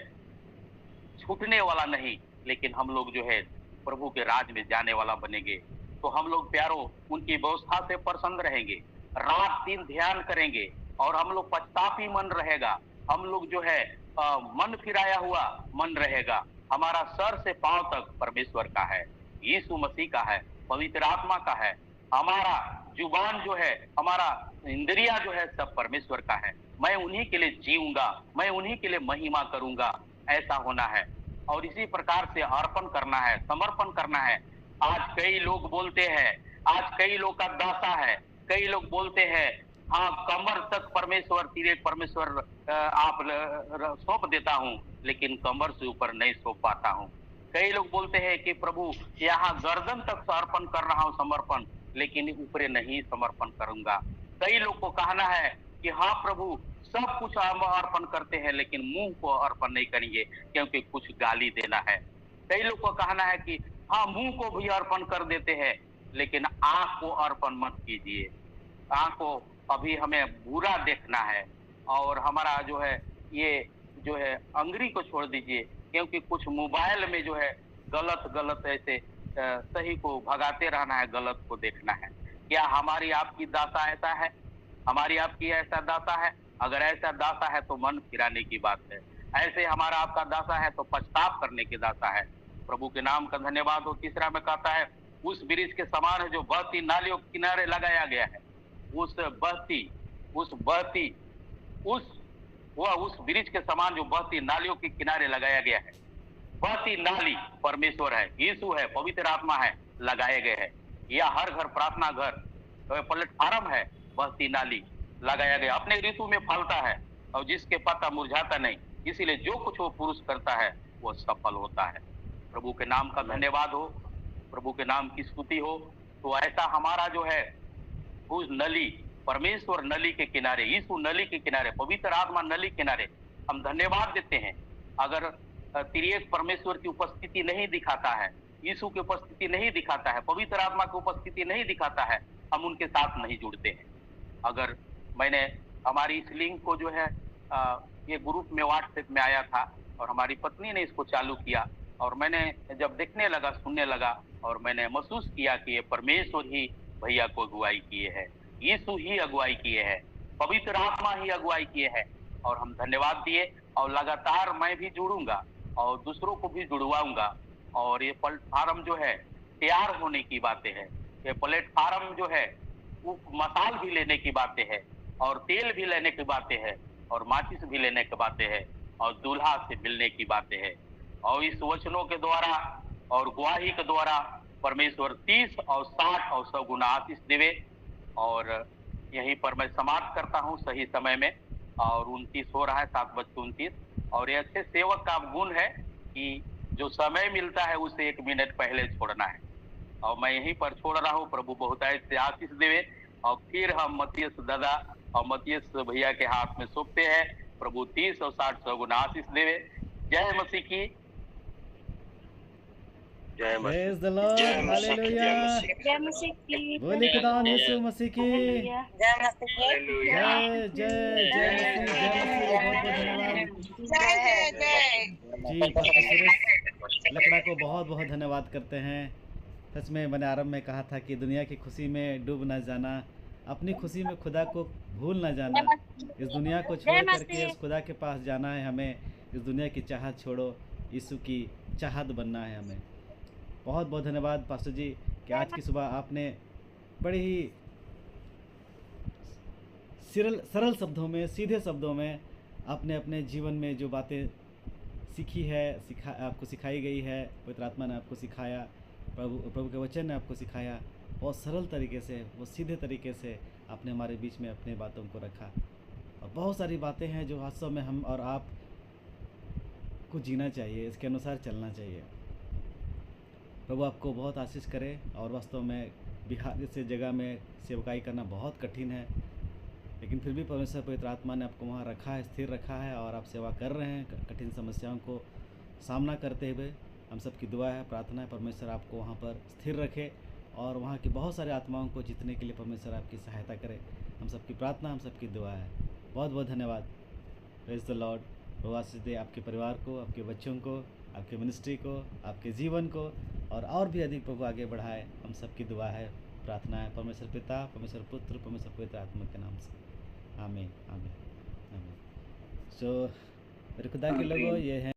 छूटने वाला नहीं, लेकिन हम लोग जो है प्रभु के राज में जाने वाला बनेंगे। तो हम लोग प्यारों उनकी व्यवस्था से प्रसन्न रहेंगे, रात दिन ध्यान करेंगे और हम लोग पछतापी मन रहेगा। हम लोग जो है मन फिराया हुआ मन रहेगा। हमारा सर से पांव तक परमेश्वर का है, यीशु मसीह का है, पवित्र आत्मा का है। हमारा जुबान जो है, हमारा इंद्रिया जो है, सब परमेश्वर का है। मैं उन्हीं के लिए जीऊंगा, मैं उन्हीं के लिए महिमा करूंगा, ऐसा होना है। और इसी प्रकार से अर्पण करना है, समर्पण करना है। आज कई लोग बोलते हैं, आज कई लोग का दशा है, कई लोग बोलते हैं हाँ कमर तक परमेश्वर, तीरे परमेश्वर आप सौंप देता हूँ, लेकिन कमर से ऊपर नहीं सौंप पाता हूँ। कई लोग बोलते हैं कि प्रभु यहाँ गर्दन तक अर्पण कर रहा हूँ समर्पण, लेकिन ऊपरे नहीं समर्पण करूंगा। कई लोग को कहना है कि हाँ प्रभु सब कुछ हम अर्पण करते हैं, लेकिन मुंह को अर्पण नहीं करेंगे क्योंकि कुछ गाली देना है। कई लोग को कहना है कि हाँ मुंह को भी अर्पण कर देते हैं, लेकिन आंख को अर्पण मत कीजिए। आंख को अभी हमें बुरा देखना है, और हमारा जो है ये जो है अंगुली को छोड़ दीजिए, क्योंकि कुछ मोबाइल में जो है गलत गलत ऐसे सही को भगाते रहना है, गलत को देखना है। क्या हमारी आपकी दासा ऐसा है? हमारी आपकी ऐसा दासा है? अगर ऐसा दासा है तो मन फिराने की बात है। ऐसे हमारा आपका दासा है तो पछताव करने की दासा है। प्रभु के नाम का धन्यवाद हो। तीसरा में कहता है उस वृक्ष के समान है जो बहती नालियों के किनारे लगाया गया है। उस वृक्ष के समान जो बहती नालियों के किनारे लगाया गया है। बहती नाली परमेश्वर है, यीशु है, पवित्र आत्मा है, लगाए गए हैं। या हर घर प्रार्थना घर प्लेटफार्म है, बहती नाली लगाया गया, अपने ऋतु में फलता है और जिसके पत्ता मुरझाता नहीं। इसीलिए जो कुछ वो पुरुष करता है वो सफल होता है। प्रभु के नाम का धन्यवाद हो, प्रभु के नाम की स्तुति हो। तो ऐसा हमारा जो है उस नली, परमेश्वर नली के किनारे, यीशु नली के किनारे, पवित्र आत्मा नली किनारे हम धन्यवाद देते हैं। अगर त्रिएक परमेश्वर की उपस्थिति नहीं दिखाता है, यीशु की उपस्थिति नहीं दिखाता है, पवित्र आत्मा की उपस्थिति नहीं दिखाता है, हम उनके साथ नहीं जुड़ते हैं। अगर मैंने हमारी इस लिंक को जो है ये ग्रुप में व्हाट्सएप में आया था और हमारी पत्नी ने इसको चालू किया, और मैंने जब देखने लगा, सुनने लगा, और मैंने महसूस किया कि ये परमेश्वर ही भैया को अगुवाई किए हैं, यीशु ही अगुवाई किए हैं, पवित्र आत्मा ही अगुवाई किए हैं। और हम धन्यवाद दिए, और लगातार मैं भी जुड़ूंगा और दूसरों को भी जुड़वाऊंगा। और ये प्लेटफार्म जो है तैयार होने की बातें हैं। ये प्लेटफार्म जो है वो मसाल भी लेने की बातें हैं, और तेल भी लेने की बातें हैं, और माचिस भी लेने की बातें हैं, और दूल्हा से मिलने की बातें हैं। और इस वचनों के द्वारा और गवाही के द्वारा परमेश्वर 30 और 60 और 100 गुना आशीष देवे। और यहीं पर मैं समाप्त करता हूँ सही समय में। और 29 हो रहा है, 7:29। और ये अच्छे सेवक का गुण है कि जो समय मिलता है उसे 1 मिनट पहले छोड़ना है। और मैं यहीं पर छोड़ रहा हूँ। प्रभु बहुतायत से आशीष देवे। और फिर हम मतीयस दादा और मतीयस भैया के हाथ में सौंपते हैं। प्रभु 30 और 60 100 गुना आशीष देवे। जय मसीह की जय मसीह। Praise the lord, hallelujah. जय मसीह की। बोले खुदावन यीशु मसीह की जय मसीह की। जय जय जय मसीह, जय मसीह। बहुत बहुत धन्यवाद जय जय। जी। पास्टर सुरेश लकड़ा को बहुत बहुत धन्यवाद करते हैं। सच में मैंने आरंभ में कहा था कि दुनिया की खुशी में डूब न जाना, अपनी खुशी में खुदा को भूल न जाना। इस दुनिया को छोड़ करके इस खुदा के पास जाना है हमें। इस दुनिया की चाहत छोड़ो, यीशु की चाहत बनना है हमें। बहुत बहुत धन्यवाद पास्टर जी कि आज की सुबह आपने बड़े ही सरल शब्दों में, सीधे शब्दों में आपने अपने जीवन में जो बातें सीखी है, आपको सिखाई गई है, पवित्र आत्मा ने आपको सिखाया, प्रभु के वचन ने आपको सिखाया, बहुत सरल तरीके से, वो सीधे तरीके से आपने हमारे बीच में अपने बातों को रखा। और बहुत सारी बातें हैं जो वास्तव में हम और आप को जीना चाहिए, इसके अनुसार चलना चाहिए। प्रभु आपको बहुत आशीष करे। और वास्तव में बिहार जैसे जगह में सेवकाई करना बहुत कठिन है, लेकिन फिर भी परमेश्वर पवित्र आत्मा ने आपको वहाँ रखा है, स्थिर रखा है, और आप सेवा कर रहे हैं कठिन समस्याओं को सामना करते हुए। हम सबकी दुआ है, प्रार्थना है, परमेश्वर आपको वहाँ पर स्थिर रखे और वहाँ की बहुत सारे आत्माओं को जीतने के लिए परमेश्वर आपकी सहायता करे। हम सबकी प्रार्थना, हम सबकी दुआ है। बहुत बहुत धन्यवाद। Praise the lord. प्रभु आशीष दे आपके परिवार को, आपके बच्चों को, आपके मिनिस्ट्री को, आपके जीवन को, और भी अधिक प्रभु आगे बढ़ाए। हम सबकी दुआ है, प्रार्थना है, परमेश्वर पिता, परमेश्वर पुत्र, परमेश्वर पवित्र आत्मा के नाम से। आमीन आमीन आमीन। सो मेरे खुदा के लोगों, ये है